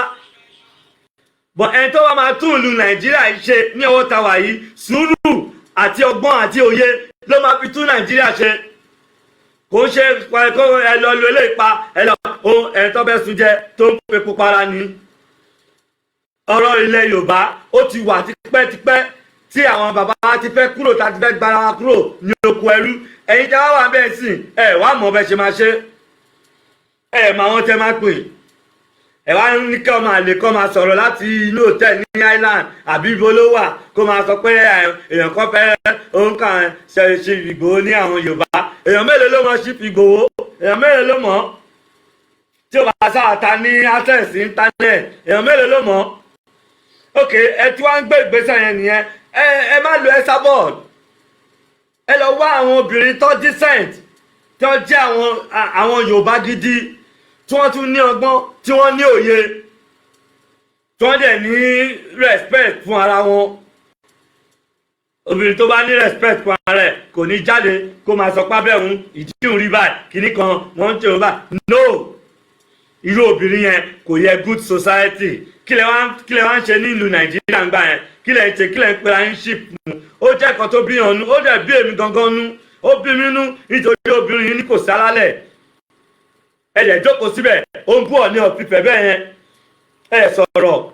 bọ̀ ẹni tó wá máa tún ìlú Nàìjíríà ṣe ní ọwọ́ ta wà yìí sùúrù àti ọgbọ́n àti òye ló máa fi tún Nàìjíríà ṣe kò ń ṣe kó ẹ lọ lu eléyìí pa ẹ lọ ẹ tó bẹ́ sun jẹ tó ń pepo para ni ọ̀rọ̀ ilẹ̀ Yorùbá ó ti wà tipẹ́tipẹ́ tí àwọn bàbá wa ti fẹ́ kúrò tá a ti fẹ́ gbára wa kúrò ní oko ẹrú ẹ̀yin tí wọ́n wà bẹ́ẹ̀ sìn ẹ wá mọ̀ bẹ́ẹ̀ ṣe máa ṣe ẹ mọ àwọn tẹ́ máa pè ẹ wá ní kí ọmọ àlè kọ́ máa sọ̀rọ̀ láti inú hòtẹ́ẹ̀lì ní Island àbí ibo ló wà kó máa sọ pé èèyàn kan fẹ́ òun kàn ṣe Ìgbòho ní àwọn Yorùbá èèyàn mélòó ló mọ̀ sí Ìgbòho èèyàn mélòó ló mọ̀ tí ó bá sáàtà ní access internet èèyàn mélòó ló mọ̀ ok ẹ tí wọ́n ń gbé ìgbésẹ̀ yẹn nìyẹn ẹ má lo Esabod ẹ lọ wá àwọn obìnrin tó decent tó jẹ́ àwọn Yorùbá gidi tí wọ́n tún ní ọgbọ́n tí wọ́n ní òye tí wọ́n dẹ̀ ní respect fún ara wọn obìnrin tó bá ní respect fún ara rẹ̀ kò ní jáde kó máa sọ pábẹ́ òun ìdíhùn rí báyìí kìíní kan wọ́n ń tẹ̀wọ́n báyìí no irú obìnrin yẹn kò yẹ good society kí lẹ wá ń ṣe ní ìlú Nàìjíríà ń gbà yẹn kí lẹ ń ṣe kí lẹ ń pera yín ship mu ó jẹ́ nǹkan tó bí yàn nú ó dẹ̀ bí èmi gangan nú ó bí mi nú nítorí obìnrin yìí ní kò sálálẹ̀ ẹ̀jẹ̀ jókòó síbẹ̀ ó ń bú Ọọ̀ni of Ifẹ̀ bẹ́ẹ̀ yẹn ẹ̀ sọ̀rọ̀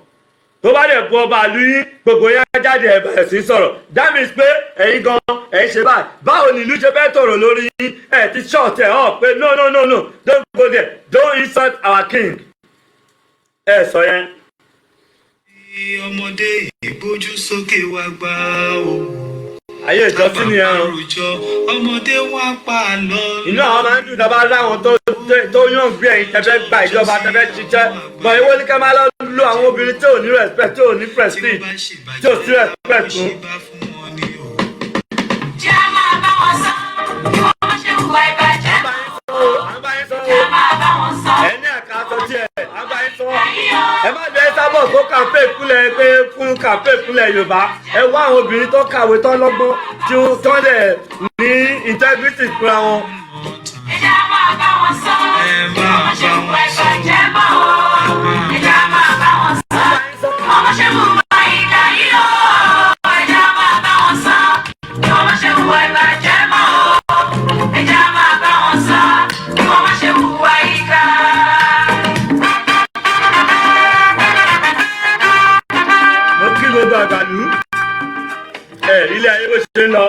tó bá dẹ̀ bu ọba àlú yín gbogbo yẹn jáde ẹ̀ bẹ̀rẹ̀ sí sọ̀rọ̀ that means pé ẹ̀yin gan ẹ̀yin ṣe báyìí báwo ni ìlú ṣe fẹ́ tòrò lórí yín ẹ̀ ti short ẹ̀ hàn pé no don't go there don't insult our king ẹ̀ sọ yẹn. ọmọdé ìgbójú sókè wá gbá o. ayé ìjọsìn ni ẹran ọmọdé wá pa lọ. inú àwọn máa ń dùn dábàá láwọn tó yàn gbé ẹ̀yin tẹfẹ gba ìjọba tẹfẹ ṣiṣẹ́ bọ ìwọ ní ká máa lọ lo àwọn obìnrin tí ò ní respect tí ò ní prestige tí ò sí respect fún. Jẹ́ a máa bá wọn sọ bí wọ́n bá ṣe hùwà ìbàjẹ́ mọ́ o. Jẹ́ a máa bá wọn sọ. ẹni àká sọ tiẹ̀ sọ ẹ má lọ Esabod kó kàmpé ìpínlẹ̀ pé fún kàmpé ìpínlẹ̀ Yorùbá ẹ wá àwọn obìnrin tó kàwé tó lọ́gbọ́n tí wọ́n dẹ̀ ní integrity fúnra wọn. Ẹ jẹ́ a máa bá wọn sọ bí wọ́n bá ṣe hùwà ìbàjẹ́ mọ́ o. Ẹ jẹ́ a máa bá wọn sọ bí wọ́n bá ṣe hùwà ìkà yìí o. Ẹ jẹ́ a máa bá wọn sọ bí wọ́n bá ṣe hùwà ìbàjẹ́ mọ́ o. Ẹ jẹ́ a máa bá wọn sọ bí wọ́n bá ṣe hùwà ìkà. Gbogbo àgbàlú ilé ayé bó ṣe ń lọ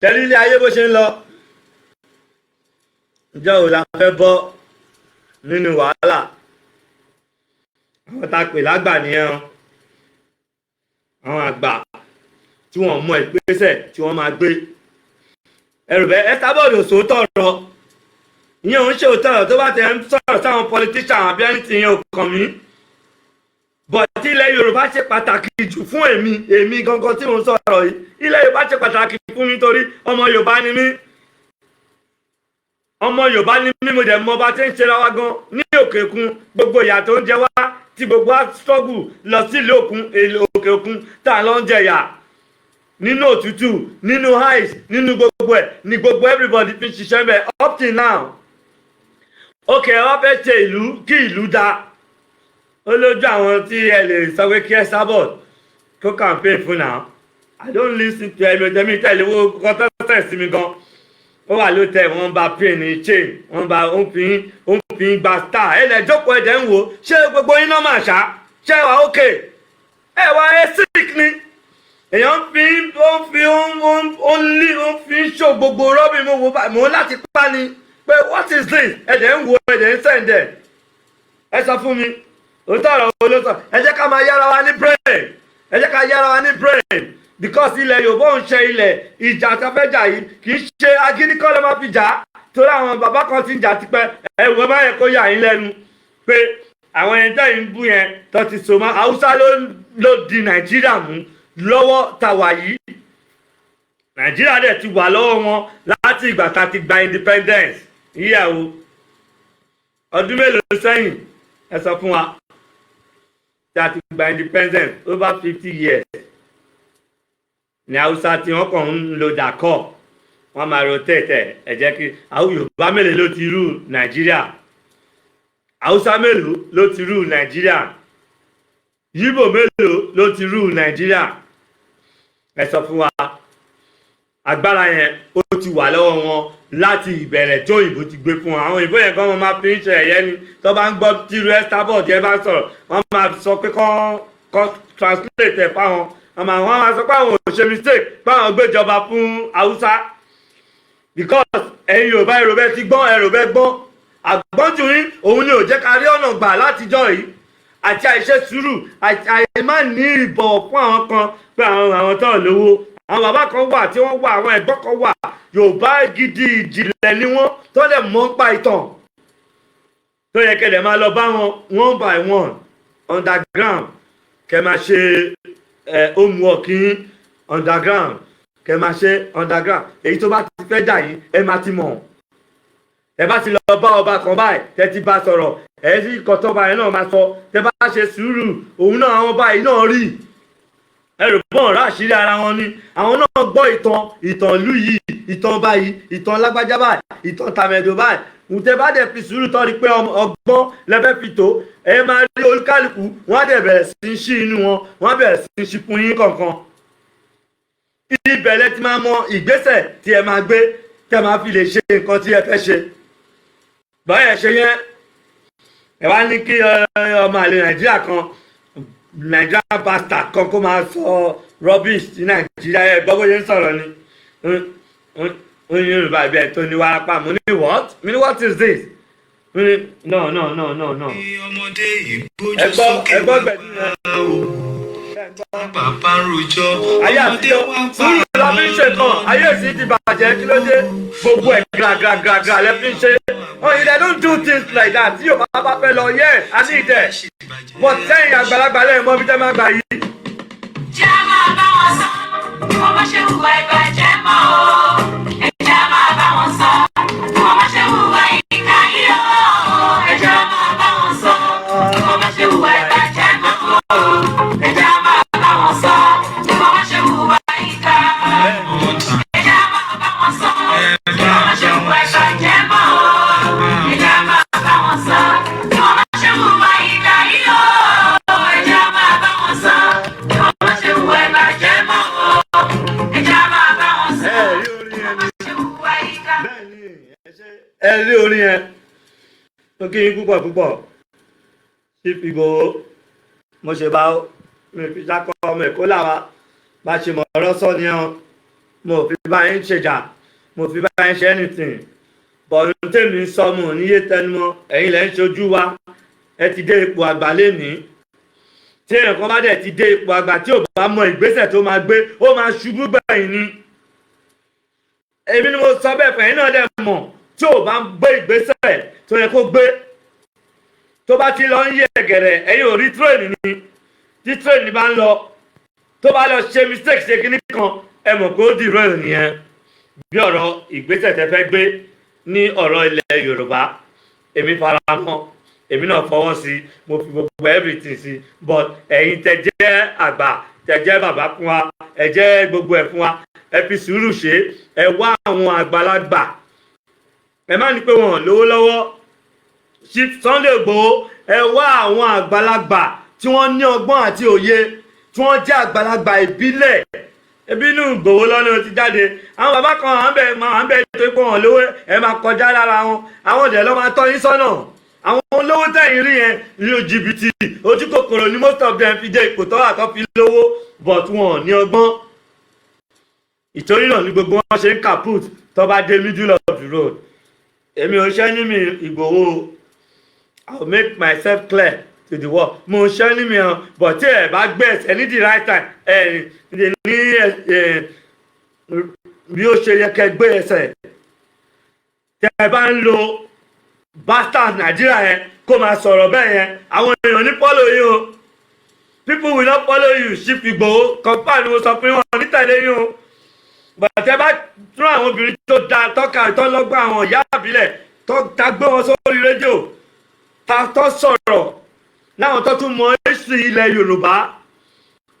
tẹ̀lé ilé ayé bó ṣe ń lọ ìjọ ò la fẹ́ bọ́ nínú wàhálà àwọn tá a pè lágbà nìyẹn àwọn àgbà tí wọ́n mọ ìgbésẹ̀ tí wọ́n máa gbé ẹ̀rù bẹ́ẹ̀ Esabod sòótọ́ ọ̀rọ̀ ìyẹn òun ṣe òótọ́ ọ̀rọ̀ tó bá tẹ̀ ń sọ̀rọ̀ sáwọn politician àbí ẹni tí ìyẹn ò kàn mí bọ̀tí ilẹ̀ Yorùbá ṣe pàtàkì jù fún èmi gangan tí mo ń sọ̀rọ̀ yìí ilẹ̀ Yorùbá ṣe pàtàkì fún mi torí ọmọ Yorùbá ni mí mo dẹ̀ mọ bá ti ń ṣe ra wa gan ní òkè òkun gbogbo ìyà tó ń jẹ wá tí gbogbo wa struggle lọ sí ìlú òkè òkun tá à ń lọ ń jẹyà nínú òtútù nínú ice nínú gbogbo ẹ̀ ní gbogbo everybody fi ṣiṣẹ́ bẹ́ẹ̀ up till now ok wọ́n fẹ́ ṣe ìlú kí ìlú dáa ó lójú àwọn tí ẹ lè sọ pé kí Esabod kó campaign fún náà I don't listen to ẹ̀mí ọ̀tẹ̀mí tẹ̀lé owó kọ́tọ́tẹ̀ sí mi gan ó wà ló tẹ̀ wọ́n bá pay ní chain wọ́n bá òǹfin gba star ẹ lẹ̀ jókòó ẹ̀dẹ̀ ń wò ṣé gbogbo yín náà máa ṣá ṣé wà ok ẹ wà ẹ sick ni èèyàn fi ń ṣó gbogbo rọ́bì mo láti pa ni pé what is this ẹ̀dẹ̀ ń wò ẹ̀dẹ̀ ń sẹ̀ǹdẹ̀ ẹ sọ fún mi òótọ́ ọ̀rọ̀ wo ló sọ ẹ jẹ́ ká máa yára wa ní brain because ilẹ̀ Yorùbá ń ṣe ilẹ̀ ìjà tó fẹ́ jà yìí kì í ṣe agídí kọ́ ló máa fi jà torí àwọn bàbá kan ti ń jà tipẹ́ ẹ̀wọ̀n bá yẹ kó yà yín lẹ́nu pé àwọn ẹni tẹ́yìn ń bú yẹn tó ti so mọ́ Haúsá ló di Nàìjíríà mú lọ́wọ́ tàwa yìí Nàìjíríà dẹ̀ ti wà lọ́wọ́ wọn láti ìgbà tá a ti gba independence ìyàwó ọdún mélòó sẹ́yìn ẹ sọ fún wa tí a ti gba independence over 50 years ní Haúsá tí wọ́n kàn ń lo dàkọ́ wọ́n máa rotate ẹ jẹ́ kí àwọn Yorùbá mélòó ló ti rú Nàìjíríà Haúsá mélòó ló ti rú Nàìjíríà Yíbò mélòó ló ti rú Nàìjíríà ẹ sọ fún wa agbára yẹn ó ti wà lọ́wọ́ wọn láti ìbẹ̀rẹ̀ tó òyìnbó ti gbé fún wọn àwọn òyìnbó yẹn kọ́ wọn máa fi ń ṣe ẹ̀yẹ ni tó bá ń gbọ́ tírú Esabod yẹn bá sọ̀rọ̀ wọ́n máa sọ pé kọ́ translate ẹ̀ fáwọn wọ́n máa sọ pé àwọn ò ṣe mistake báwọn gbéjọba fún Haúsá because ẹ̀yin Yorùbá èròbẹ́ ti gbọ́n èròbẹ́ gbọ́n àgbọ́njú yín òun ni ò jẹ́ ká rí ọ̀nà gbà látijọ́ yìí àti àìṣe sùúrù àì má ní ìbọ̀wọ̀ fún àwọn kan pé àwọn tó lówó àwọn bàbá kan wà tí wọ́n wà àwọn ẹ̀gbọ́n kan wà Yorùbá gidi ìjìnlẹ̀ ni wọ́n tó lè mọ̀ pa ìtàn tó yẹ kẹ́ lè máa lọ bá wọn one by one underground kẹ́ máa ṣe homework yín underground kẹ́ máa ṣe underground èyí tó bá ti fẹ́ dà yín ẹ máa ti mọ̀ ẹ bá ti lọ bá ọba kan báyìí tẹ́ ti bá sọ̀rọ̀ ẹ sì kọ́tọ́ba yẹn náà máa sọ tẹ́ bá ṣe sùúrù òun náà àwọn báyìí náà rí ẹrù bọ́n ráṣírí ara wọn ni àwọn náà gbọ́ ìtàn ìlú yìí ìtàn báyìí ìtàn lágbájá báyìí ìtàn tàmẹ̀dò báyìí ǹtẹ́ bá dẹ̀ fi sùúrù tọ́ rí pé ọgbọ́n lẹ́fẹ́ fi tó ẹ máa rí olúkálùkù wọ́n á dẹ̀ bẹ̀rẹ̀ sí í ṣí inú wọn wọ́n á bẹ̀rẹ̀ sí í ṣí fún yín kọ̀ọ̀kan ibẹ̀ lẹ ti máa mọ ìgbésẹ̀ tí ẹ máa gbé tẹ́ máa fi lè ṣe nǹkan tí ẹ fẹ́ ṣe báyẹ̀ ṣe yẹn ẹ wá ní kí ọmọ àlè Nàìjíríà kan Nigerian pastor kan kó máa sọ rubbish ní Nàìjíríà ẹ gbọ́ bóyá ń sọ̀rọ̀ ni ó ní Yorùbá ibi ẹ̀ tó ní wárápá mo ní what is this mo ní no. ọmọdé ìgbójú sókè wá bàbá rojọ́ ayé àtijọ́ sùúrù la fi ń ṣe kan ayé sì ti bàjẹ́ kí ló dé gbogbo ẹ̀ gàgàgàgà lẹ fi ń ṣe they don't do things like that tí Yorùbá bá fẹ́ lọ yẹ I need it but sẹ́yìn àgbàlagbà lẹ́yìn mọ́ bí tẹ́ máa gbà yìí. jẹ́ máa bá wọn sọ bí wọ́n bá ṣe hùwà ìbàjẹ́ mọ́ o ẹ̀jẹ̀ máa bá wọn sọ bí wọ́n bá ṣe hùwà ìkà yìí o ẹ̀jẹ̀ máa bá wọn sọ bí wọ́n bá ṣe hùwà ìbàjẹ́ mọ́ o ẹ̀jẹ̀ máa bá wọn sọ bí wọ́n bá ṣe hùwà ìkà ẹ̀jẹ̀ máa bá wọn sọ bí wọ́n bá ṣe hùwà ìbàjẹ́ mọ́ o ẹ̀jẹ̀ máa bá wọn sọ bí wọ́n bá ṣe hùwà ìkà yìí o ẹ̀jẹ̀ máa bá wọn sọ bí wọ́n bá ṣe hùwà ìbàjẹ́ mọ́ o ẹ̀jẹ̀ máa bá wọn sọ bí wọ́n bá ṣe hùwà ìkà. ẹ rí orin yẹn mo kí yín púpọ̀ Chief Igboho mo ṣe bá mi fi sákọ́ ọmọ Èkó làwa bá ṣe mọ̀ ọ̀rọ̀ sọ ni ọ́n mo fi bá yín ṣèjà mo fi bá yín ṣe anything bọ̀dù tèmi ń sọ mo níyé tẹnumọ́ ẹ̀yin lẹ́ ń ṣojú wa ẹ ti dé ipò àgbà lénìí tí èèyàn kan bá dẹ̀ ti dé ipò àgbà tí ò bá mọ ìgbésẹ̀ tó máa gbé ó máa ṣubú gbẹ̀yìn ni èmi ni mo sọ bẹ́ẹ̀ fún ẹ̀yin náà dẹ̀ mọ̀ tí ò bá ń gbé ìgbésẹ̀ tó yẹ kó gbé tó bá ti lọ ń yẹ gẹ̀rẹ̀ ẹ̀yin ò rí tírèènì ni tí tírèènì bá ń lọ tó bá lọ ṣe mistake ṣe kíní kan ẹ mọ̀ pé ó dìrò ènìyàn bí ọ̀rọ̀ ìgbésẹ̀ tẹ́ fẹ́ gbé ní ọ̀rọ̀ ilẹ̀ Yorùbá èmi fara mọ́ èmi náà fọwọ́ sí mo fi gbogbo everything sí but ẹ̀yin tẹ́ jẹ́ àgbà tẹ́ jẹ́ bàbá fún wa ẹ jẹ́ gbogbo ẹ̀ fún wa ẹ fi sùúrù ṣe ẹ wá àwọn àgbàlagbà ẹ má ní pé wọn lówó lọ́wọ́ Chief Sunday Igboho ẹ wá àwọn àgbàlagbà tí wọ́n ní ọgbọ́n àti òye tí wọ́n jẹ́ àgbàlagbà ìbílẹ̀ ebi inú Igboho lọ́nà ti jáde àwọn bàbá kan à ń bẹ tó pé wọn lówó ẹ máa kọjá lára wọn àwọn ọ̀dẹ̀ lọ́ máa tọ́ yín sọ́nà àwọn olówó tẹ̀yìn rí yẹn ní jìbìtì ojú kòkòrò ní most of them fi dé ipò tó wà tó fi lówó but wọn ní ọgbọ́n ìtorí náà ní gbogbo wọn ṣe ń kaput tó bá dé middle of the road èmi ò ṣẹ́ ní mi Ìgbòho I will make myself clear to the world mo ṣẹ́ ní mi hàn but tí ẹ bá gbé ẹsẹ̀ ní the right time ní bí ó ṣe yẹ kẹ́ gbé ẹsẹ̀ tẹ́ ẹ bá ń lo bastard Nàìjíríà yẹn kó máa sọ̀rọ̀ bẹ́ẹ̀ yẹn àwọn èèyàn ní follow yín o people will not follow you Chief Igboho kọ́pá ni mo sọ pé wọ́n ní tẹ̀lé yín o bàtẹ́ bá tún àwọn obìnrin tó da tọ́ka ìtọ́lọ́gbọ́n àwọn ìyá àbílẹ̀ tá gbé wọn sórí rédíò tá tó sọ̀rọ̀ láwọn tó tún mọ èsì ilẹ̀ Yorùbá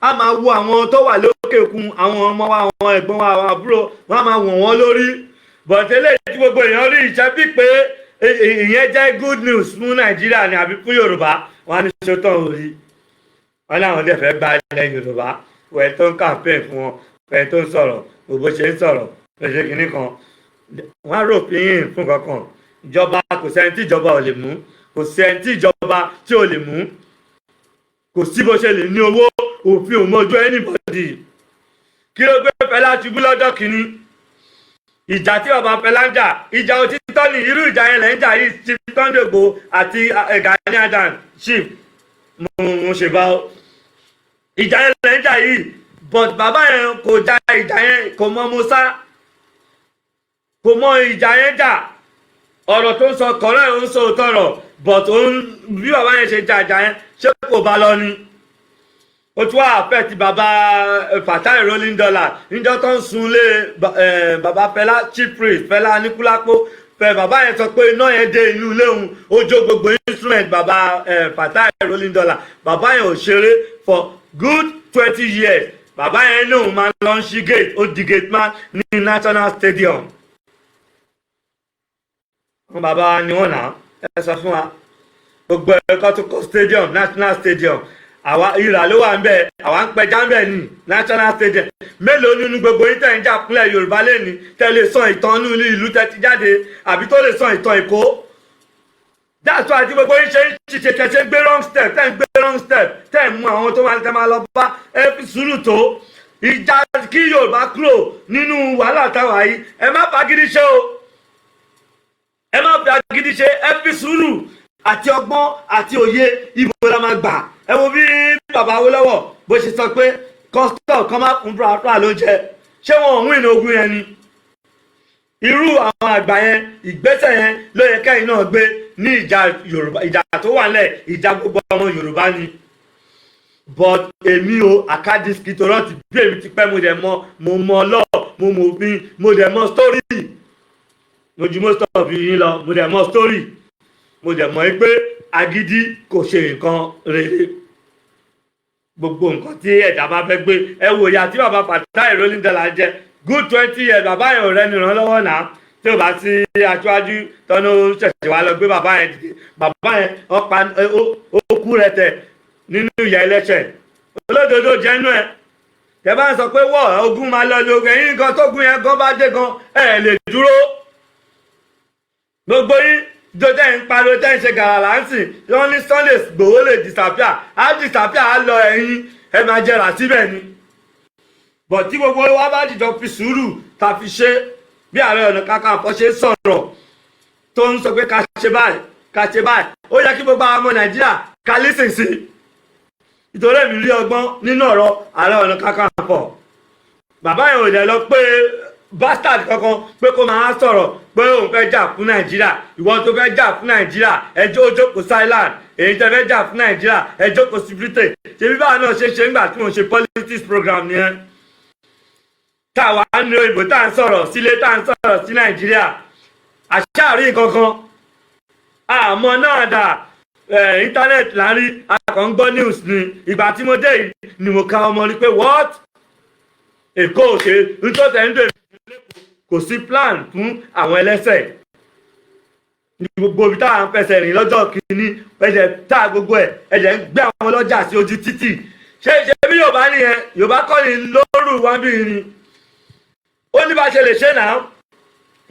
a máa wo àwọn tó wà lókè òkun àwọn ọmọ wa àwọn ẹ̀gbọ́n wa àwọn àbúrò wọn a máa wọ̀n wọ́n lórí bọ̀tẹ́lẹ̀ tí gbogbo èèyàn rí ìṣẹ́ bí pé ìyẹn jẹ́ good news fún Nàìjíríà ni àbí fún Yorùbá wọn á ní sọ́tọ̀ orí wọn láwọn dẹ̀ fẹ́ gba ilẹ̀ Yorùbá wẹ̀ tó ń campaign fún wọn wẹ̀ tó ń sọ̀rọ̀ gbogbo ṣe ń sọ̀rọ̀ ṣe kìíní kan wọ́n á rò pé yín fún kankan ìjọba kò sẹ́ni tí ìjọba ò lè mú kò sẹ́ni tí ìjọba tí ò lè mú kò sí bó ṣe lè ní owó òfin ò mọjú anybody kí ló gbé Fẹlá ṣubú lọ́jọ́ kìíní ìjà tí bàbá Fẹlá ń jà ìjà òtítọ́ ni irú ìjà yẹn lẹ́ ń jà yìí Chief Sunday Igboho àti Gani Adams Chief mo ṣe bá ìjà yẹn lẹ́ ń jà yìí but bàbá yẹn kò ja ìjà yẹn kò mọ Musa kò mọ ìjà yẹn jà ọ̀rọ̀ tó ń sọ kọ̀ọ̀rọ̀ ẹ̀ ń sọ òótọ́rọ̀ but bí bàbá yẹn ṣe jà ìjà yẹn ṣé kò bá lọ ni ó tún wá àfẹ́ ti bàbá Fatai Rolling Dollar níjọ́ tó ń sunlé bàbá Fẹlá Chief Priest Fẹlá Aníkúlápó bàbá yẹn sọ pé iná yẹn dé inú ilé òun ó jó gbogbo instrument bàbá Fatai Rolling Dollar bàbá yẹn ò ṣeré for good 20 years bàbá yẹn ní òun máa ń lọ sí gate ó di gate man ní National Stadium wọn bàbá ni wọn náà ẹ sọ fún wa gbogbo ẹ̀kọ́ tó kọ́ stadium National Stadium àwa ìrà ló wà ń bẹ àwa ń pẹja ń bẹ ní National Stadium mélòó nínú gbogbo yín tẹ̀ ń jà fúnlẹ̀ Yorùbá lẹ́ni tẹ́ lè sọ ìtàn inú ìlú tẹ́ ti jáde àbí tó lè sọ ìtàn Èkó that's why àti gbogbo yín ṣe ń ṣiṣẹ́ tẹ̀sẹ̀ gbé wrong step tẹ́ ń gbé wrong step tẹ́ ń mú àwọn tó máa tẹ́ máa lọ bá ẹ fi sùúrù tó ìjà kí Yorùbá kúrò nínú wàhálà táwa yìí ẹ má fagídí ṣe o ẹ má fagídí ṣe ẹ fi sùúrù àti ọgbọ́n àti òye ibo la máa gbà ẹ wo bí bàbá Awólọ́wọ̀ bó ṣe sọ pé kọ́sítọ̀ kan má fún búra ló jẹ ṣé wọn ò win ogun yẹn ni irú àwọn àgbà yẹn ìgbésẹ̀ yẹn ló yẹ kẹ́yìn náà gbé ní ìjà Yorùbá ìjà tó wà nílẹ̀ ìjà gbogbo ọmọ Yorùbá ni but èmi o àkádìsíkì tó rántí bí èmi ti pẹ́ mo dẹ̀ mọ lọ mo mọ òfin mo dẹ̀ mọ story lójúmọ́ stop yín lọ mo dẹ̀ mọ story mo dẹ̀ mọ̀ pé agídí kò ṣe nǹkan rere gbogbo nǹkan tí ẹ̀dá bá fẹ́ gbé ẹ wò ya tí bàbá Fatai Rolling Dollar jẹ good 20 years bàbá yẹn ò rẹ́ni ràn lọ́wọ́ náà tí ò bá sí aṣáájú tọ́nu ṣẹ̀ṣẹ̀ wá lọ gbé bàbá yẹn dìde bàbá yẹn ó kú rẹ̀tẹ̀ nínú ìyà ẹlẹ́ṣẹ̀ olódodo jẹ́nu ẹ̀ tẹ́ bá ń sọ pé wọ́ ogun máa lọ lóògùn ẹ̀yìn nǹkan tó gun yẹn gan bá dé gan ẹ̀ lè dúró gbogbo yín jọjẹ́ ń pariwo tẹ́ ń ṣe gàràlà ń sìn wọ́n ní Sunday Igboho lè disappear á disappear á lọ ẹ̀yìn ẹ máa jẹrà síbẹ̀ ni bọ̀ tí gbogbo wa bá dìjọ fi sùúrù ta fi ṣe bí Ààrẹ Ọ̀nà Kakanfò ṣe sọ̀rọ̀ tó ń sọ pé ká ṣe báyìí ó yẹ kí gbogbo àwọn ọmọ Nàìjíríà ká lísìn sí ìtòrí èmi rí ọgbọ́n nínú ọ̀rọ̀ Ààrẹ Ọ̀nà Kakanfò bàbá yẹn ò lè lọ pé bastard kankan pé kó máa sọ̀rọ̀ pé òun fẹ́ jà fún nàìjíríà ìwọ tó fẹ́ jà fún nàìjíríà ẹjọ́ ó jókòó sí Ireland èyí tẹ́ fẹ́ jà fún nàìjíríà ẹ jókòó sí Britain ṣebí báwa náà ṣe nígbà tí mo ṣe politics program nìyẹn táwa ń lo ìbò tá à ń sọ̀rọ̀ sílé tá à ń sọ̀rọ̀ sí nàìjíríà àṣàrí kankan àmọ́ náà dà internet láàrin akọ̀ǹgbọ́ news ni ìgbà tí mo dé yìí ni mo ka ọmọ rí pé what èkó òkè nítorí ẹ̀ ń dè kò sí plan fún àwọn ẹlẹ́sẹ̀ ní gbogbo ibi táwọn fẹsẹ̀ rìn lọ́jọ́ kìíní ẹ̀jẹ̀ tá gbogbo ẹ̀jẹ̀ ń gbé àwọn ọlọ́jà sí ojú títì ṣé bí Yorùbá nìyẹn Yorùbá kọ́ ni lóru wá bí ni ó ní bá ṣe lè ṣe náà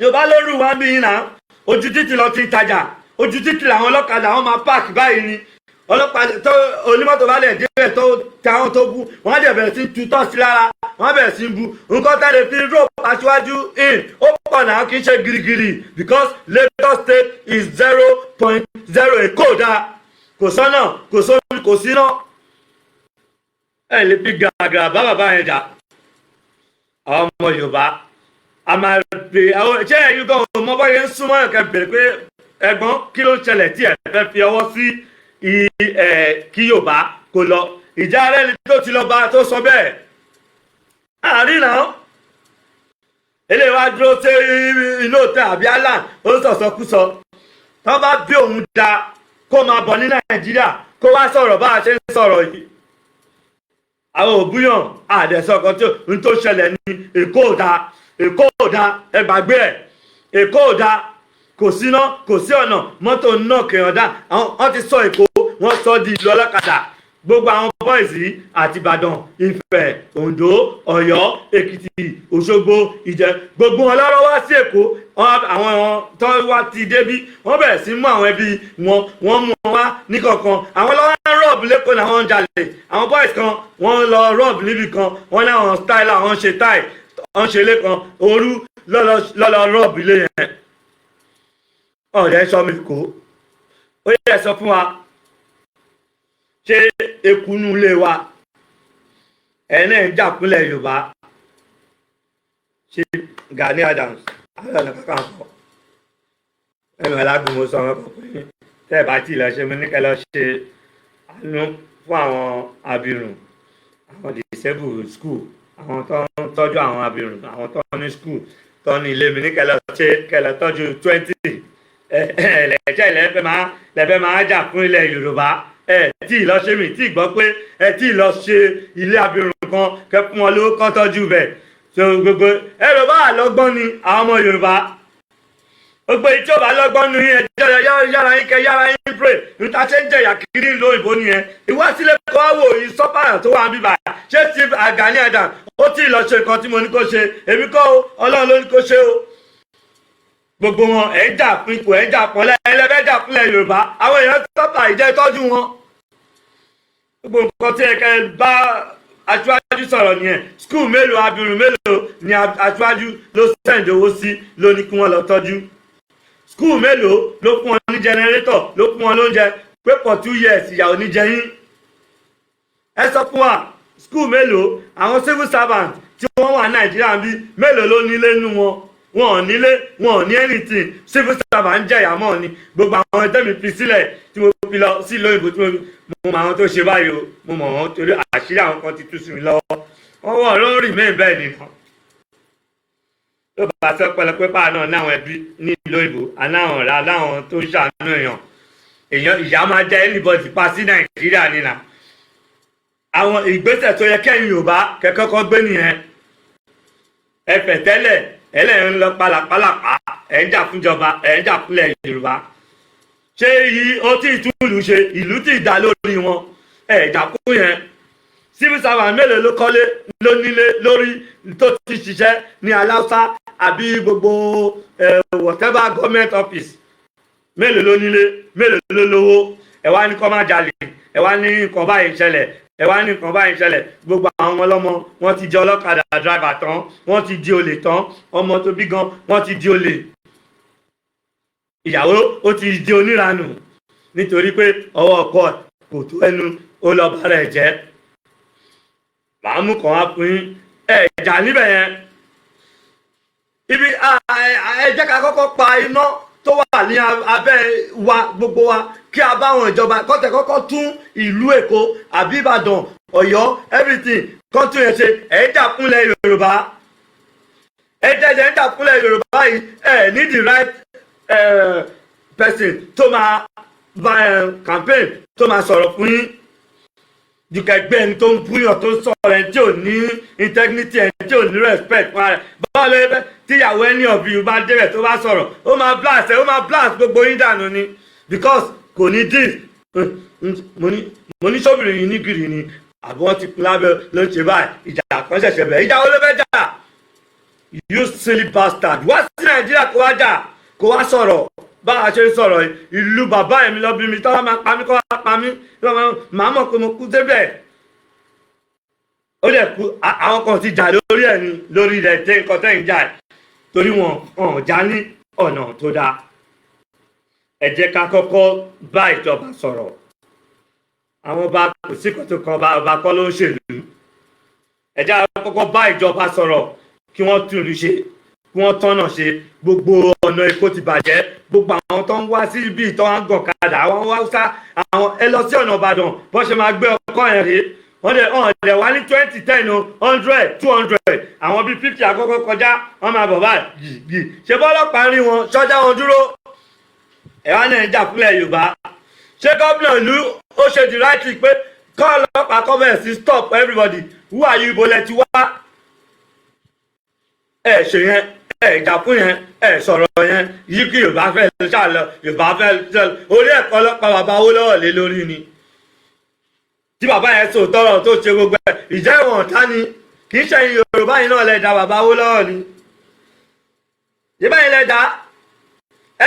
Yorùbá lóru wá bí náà ojú títì lọ ti tajà ojú títì làwọn ọlọ́kadà wọn máa páàkì báyìí ni ọlọ́pàá tó onímọ́tò bá lẹ̀ débẹ̀ tó tẹ àwọn tó bú wọ́n á dẹ̀ bẹ̀rẹ̀ sí tutọ́ sí lára wọ́n á bẹ̀rẹ̀ sí bu nǹkan tá a lè fi rope aṣíwájú in ó pọ̀ náà kì í ṣe girigiri because Lagos State is 0.0 èkó dáa kò sọ́nà kò sómi kò síná ẹ̀ lè fi gàgà bá bàbá yẹn jà àwọn ọmọ Yorùbá a máa pè àwọn ṣé ẹ̀yin gan ọmọ bọ́yẹ ń súnmọ́ ẹ̀kẹ́ bèrè pé ẹ̀gbọ́n kí ló ń ṣẹlẹ̀ tí ẹ̀ fẹ́ fi ọwọ́ sí kí Yorùbá kò lọ ìjà rẹ̀ ni tó ti lọ bá tó sọ bẹ́ẹ̀ àárín náà eléyìí wá dúró sí inú òtẹ́ àbí alan ó sọ̀sọ́kúsọ tó bá bí òun da kó máa bọ̀ ní Nàìjíríà kó wá sọ̀rọ̀ bá a ṣe ń sọ̀rọ̀ yìí àwọn òbúyàn àdẹ̀sọ̀kan tó ṣẹlẹ̀ ní Èkó ò da ẹ gbàgbé ẹ̀ Èkó ò da kò síná kò sí ọ̀nà mọ́tò náà kèèyàn dá wọ́n ti sọ Èkó wọ́n sọ di ìlú ọlọ́kadà gbogbo àwọn bọ́ìsì àti Ìbàdàn Ifẹ̀ Oǹdó Ọ̀yọ́ Èkìtì Òṣogbo Ìjẹ̀ gbogbo wọn lọ́rọ́ wá sí Èkó àwọn tó wá ti débí wọ́n bẹ̀rẹ̀ sí mú àwọn ẹbí wọ́n mú wọn wá níkọ̀ọ̀kan àwọn lọ́wọ́ ń rọ́ọ̀bù lẹ́kọ̀ọ́ làwọn ń jalè àwọn bọ́ìsì kan wọ́n lọ rọ́ọ̀bù níbì kan wọ́n ní àwọn style àwọn ṣe táì wọ́n ṣe lẹ́kan òru lọ́lọ́ rọ́ọ̀bù ilé yẹn ọ̀rẹ́ sọ mi kó ó yẹ sọ fún wa ṣé ekunu ilé wa ẹ̀ẹ́nà ń jà fúnlẹ̀ Yorùbá ṣé Gani Adams Ààrẹ Ọ̀nà Kakanfò ẹnu alágbèmọ sọ wọn kọ pé tẹ́ ẹ̀ bá tí ì lọ ṣe mí ní kẹ́ lọ ṣe àánú fún àwọn abirùn àwọn disabled school àwọn tó ń tọ́jú àwọn abirùn àwọn tó ní school tó ní ilé mi ní kẹ́ lọ ṣe kẹ́ lọ tọ́jú 20 ẹ̀ẹ́dẹ̀ẹ́jẹ́ lẹ́fẹ̀ẹ́ máa jà fún ilẹ̀ Yorùbá tí ì lọ ṣe mí tí ì gbọ́ pé tí ì lọ ṣe ilé abirùn kan kẹ́ fún wọn lówó kán tọ́jú bẹ̀ so gbogbo ẹ̀rọ bá lọ́gbọ́n ni àwọn ọmọ Yorùbá gbogbo ìjọba lọ́gbọ́n nu yẹn yára yín kẹ́ yára yín pray níta ṣe ń jẹ̀yà kiri ńlọ ìbò nìyẹn ìwá sílẹ̀ kọ́ wá wò yìí sọ́pàrà tó wà ń bíbà ṣé ti Gani Adams ó tí ì lọ ṣe nǹkan tí mo ní kó ṣe èmi kọ́ Ọlọ́run ló ní kó ṣe o gbogbo wọn ẹ̀ ń jà fún ipò ẹ̀ ń jà pọ̀lẹ́ ẹlẹ́fẹ́ jà fúnlẹ̀ Yorùbá àwọn èèyàn sọ́pà ìjẹ́ tọ́jú wọn gbogbo nǹkan tí ẹ kẹ́ bá aṣáájú sọ̀rọ̀ nìyẹn skul mélòó abirùn mélòó ni aṣáájú ló sẹ́ǹdì owó sí ló ní kí wọ́n lọ tọ́jú skul mélòó ló fún wọn ní jẹnẹrétọ̀ ló fún wọn lóúnjẹ pé for 2 years ìyàwó ní jẹyìn ẹ sọ fún wa skul mélòó àwọn civil servant tí wọ́n wà Nàìjíríà ń bí mélòó ló nílé nínú wọn ò nílé wọn ò ní anything civil servant ń jẹ̀yà mọ́ ni gbogbo àwọn ẹgbẹ́ mi fi sílẹ̀ tí mo fi lọ sí ìlú òyìnbó tí mo mọ àwọn tó ṣe báyìí o mo mọ̀ wọ́n torí àṣírí àwọn kan ti tú sí mi lọ́wọ́ wọ́n wọ̀ lórí mẹ́rin bẹ́ẹ̀ nìkan tó bá sọ pẹlẹpẹ pa náà láwọn ẹbí ní ìlú òyìnbó aláwọn ọ̀rẹ́ aláwọn tó ń ṣàánú èèyàn ìyá máa jẹ́ anybody pa sí Nàìjíríà nínà àwọn ìgbésẹ̀ tó yẹ kẹ́yìn Yorùbá kẹ́kọ́kọ́ gbé nìyẹn ẹ̀fẹ̀ tẹ́lẹ̀ ẹlẹ́yìn ń lọ pálapàlapà ẹ̀ ń jà fúnjọba ẹ̀ ń jà fúnlẹ̀ Yorùbá ṣé yìí ó tí ì tún ìlú ṣe ìlú tí ì dá lórí wọn ẹ̀ jà fún yẹn civil servant mélòó ló kọ́lé ló nílé lórí tó ti ṣiṣẹ́ ní aláùsá àbí gbogbo whatever government office mélòó ló nílé mélòó ló lówó ẹ̀ wá ní kó má jalè ẹ̀ wá ní nǹkan báyìí ṣẹlẹ̀ ẹ wá ní nǹkan báyìí ṣẹlẹ̀ gbogbo àwọn ọmọ ọlọ́mọ wọ́n ti di ọlọ́kadà driver tán wọ́n ti di olè tán ọmọ tó bí gan wọ́n ti di olè ìyàwó ó ti di oníranù nítorí pé ọwọ́ ọkọ kò tó ẹnu ó lọ bá rẹ̀ jẹ́ màá mú kàn wá fún yín ẹ̀jà níbẹ̀ yẹn ibi ẹ jẹ́ ká kọ́kọ́ pa iná tó wà ní abẹ́ wa gbogbo wa kí a bá àwọn ìjọba kọ́tẹ̀ kọ́kọ́ tún ìlú Èkó àbí Ìbàdàn Ọ̀yọ́ everything kọ́ tún yẹn ṣe ẹ̀ jà fúnlẹ̀ Yorùbá ẹ̀ jẹ́jẹ́ ń jà fúnlẹ̀ Yorùbá yìí ẹ̀ ní the right person tó máa bá campaign tó máa sọ̀rọ̀ fún yín dùkẹ́gbẹ́ ẹni tó ń búyàn tó ń sọ̀rọ̀ ẹni tí ò ní integrity ẹni tí ò ní respect fún ara rẹ̀ báwo ló yẹ fẹ́ tíyàwó ẹni ọ̀bí bá débẹ̀ tó bá sọ̀rọ̀ ó máa blast gbogbo yín dànù ni because kò ní dis mo ní sóbìrì yìí ní gírì ni àbí wọ́n ti pin lábẹ́ ló ń ṣe báyìí ìjà kan ṣẹ̀ṣẹ̀ bẹ̀ ìjà wo ló fẹ́ jà you silly bastard wá sí Nàìjíríà kó wá jà kó wá sọ̀rọ̀ bá a ṣe ń sọ̀rọ̀ ìlú bàbá ẹ̀mí lọ bí mi tọ́wọ́ máa pa mí kọ́ wá pa mí màá mọ̀ pé mo kú débẹ̀ ó dẹ̀ kú àwọn kan ti jà lórí ẹ̀ ni lórí rẹ̀ tẹ́ nǹkan tẹ́ ń jà torí wọn hàn já ní ọ̀nà tó dáa ẹ jẹ́ ká kọ́kọ́ bá ìjọba sọ̀rọ̀ àwọn ọba kò sí kan tó kan ọba kọ́ ló ń ṣèlú ẹ jẹ́ ká kọ́kọ́ bá ìjọba sọ̀rọ̀ kí wọ́n tún ìlú ṣe kí wọ́n tọ́nà ṣe gbogbo ọ̀nà Èkó ti bàjẹ́ gbogbo àwọn tó ń wá sí ibi ìtọ́ à ń gàn kadà àwọn Haúsá àwọn ẹ lọ sí ọ̀nà Ìbàdàn bó ṣe máa gbé ọkọ̀ yẹn rèé wọ́n dẹ̀ wá ní 2010 o 100 200 àwọn bíi 50 àkọ́kọ́ kọjá wọ́n máa bọ̀ báyìí yìí ṣe bọ́lọ́pàá rí wọn ṣọ́jà wọn dúró ẹ̀ wá náà ń jà fúnlẹ̀ Yorùbá ṣé gómìnà ìlú ó ṣe the right thing pé kọ́ ọlọ́pàá kọ́mẹ̀ sí stop everybody who are you ibo lẹ ti wá ẹ̀ ṣe yẹn ìjà fún yẹn sọ̀rọ̀ yẹn yìí kí Yorùbá fẹ́ ṣàlọ Yorùbá fẹ́ orí ẹ̀kọ́ ọlọ́pàá bàbá owó lọ́wọ́ lé lórí ni tí bàbá yẹn sọ tọrọ tó ṣe gbogbo ẹ̀ ìjẹ́ ìwọ̀n ọ̀tá ni kì í ṣe Yorùbá yìí náà lẹ́dà bàbá owó lọ́wọ́ ni ìbáyìí lẹ́dà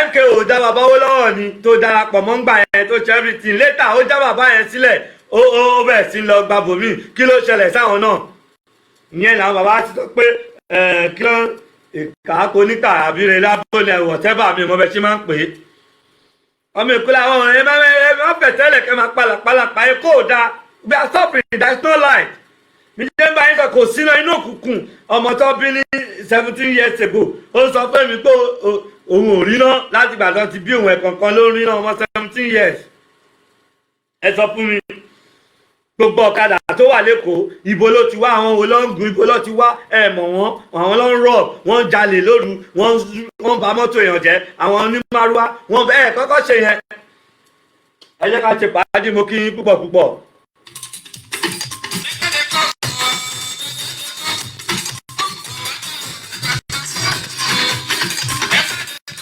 MKO dá bàbá owó lọ́wọ́ ni tó darapọ̀ mọ́ ń gbà yẹn tó ṣe everything later ó já bàbá yẹn sílẹ̀ ó bẹ̀rẹ̀ sí lọ gba bòmí kí ló ṣẹlẹ̀ sáwọn náà ìyẹn làwọn bàbá ti sọ pé kí ló ìkàkó níta àbíre lábọ́lẹ̀ wọ̀tẹ́bà mi mọ́ bẹ́ ṣe máa ń pè é ọmọ ìkúlẹ̀ àwọn ọ̀rẹ́ máa fẹ̀ tẹ́lẹ̀ kẹ́ máa pàlàpàlàpà ẹ kó dáa we are suffering there is no light mi jẹ́ bá yín sọ kò sínú inú òkùnkùn ọmọ tó bí ní 17 years ago ó sọ pé mi pé òun ò rí náà láti ìgbà tó ti bí òun ẹ̀kọ̀ọ̀kan ló rí náà ọmọ 17 years ẹ sọ fún mi gbogbo ọ̀kadà tó wà lẹ́kọ̀ọ́ ibo ló ti wá àwọn olóńgùn ibo ló ti wá ẹ mọ̀ wọ́n àwọn ló ń rọ̀ wọ́n jalè lóru wọ́n bà mọ́tò èèyàn jẹ́ àwọn onímàrúwá wọ́n bẹ́ẹ̀ kọ́kọ́ ṣe yẹn ẹ jẹ́ ká ṣe pàdé mo kí yín púpọ̀ púpọ̀.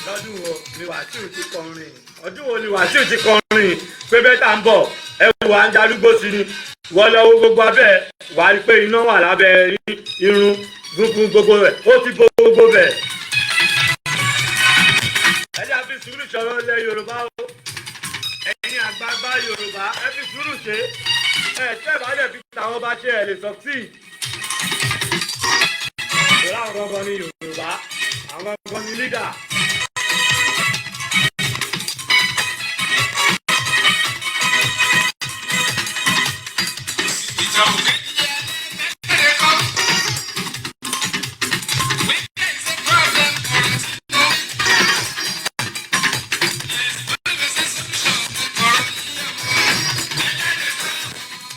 lọ́dún wo ni Wàsíù ti kọrin ọdún wo ni Wàsíù ti kọrin pé bẹ́tà ń bọ̀ ẹ wò à ń darúgbó sí ni wọ́n lọ wo gbogbo abẹ́ wà á pé iná wà lábẹ́ irun gúngún gbogbo rẹ̀ ó ti bo gbogbo bẹ̀. ẹ jẹ́ àfi sùúrù sọ̀rọ̀ ilẹ̀ Yorùbá o ẹ̀yin àgbààgbà Yorùbá ẹ fi sùúrù ṣe ẹ tẹ́ ẹ bá dẹ̀ fi tàwọn bá ṣe ẹ lè succeed. ìlà àwọn ọgbọ́n ní Yorùbá àwọn ọgbọ́n ní leader.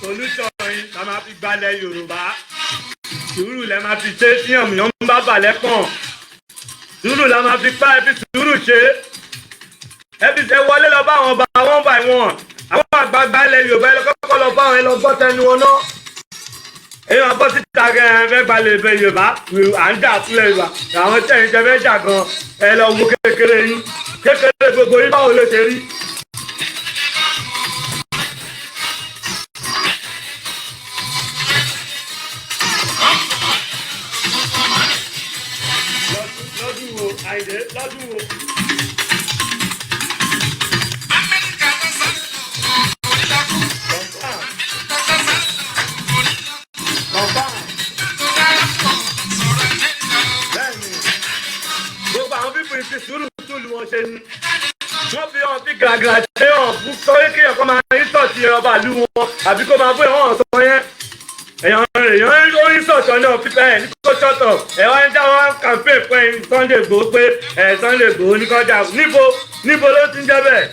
Solution yìí la máa fi gbalẹ̀ Yorùbá sùúrù lẹ máa fi ṣe tí ọ̀mìyàn ń bá balẹ̀ pọ̀n sùúrù la máa fi pa ẹbí sùúrù ṣe ẹbí ṣe wọlé lọ bá àwọn ọba one by one àwọn àgbààgbà ilẹ̀ Yorùbá ẹ kọ́kọ́ lọ bá àwọn ẹ lọ gbọ́ tẹnu wọn náà èyí wọn bọ́ síta gẹ́gẹ́ fẹ́ gbalẹ̀ ibẹ̀ Yorùbá à ń jà fúnlẹ̀ Yorùbá àwọn tẹ̀yìn tẹ fẹ́ jà gan ẹ lọ wo kékeré yín kékeré gbogbo yín báwo ló ṣe rí. lọ́dún wo àìdè lọ́dún wo. gbogbo àwọn pípọ̀ ìfi sùúrù túlù wọn ṣe ni wọ́n fi hàn fi gàgà ṣe hàn fún sọ́rí kéèyàn kọ́ máa ń sọ̀tì ọba ìlú wọn àbí kó máa bóyá wọn sọ yẹn èèyàn ó ń sọ̀tì ṣọ́ọ̀tọ̀ náà fi bẹ́ẹ̀ ní kó ṣọ́ọ̀tọ̀ ẹ̀ wá ń dáwọ́ campaign fún ẹ̀yin Sunday Igboho pé Sunday Igboho ní kọjá níbo ló ti ń jẹ́ bẹ́ẹ̀.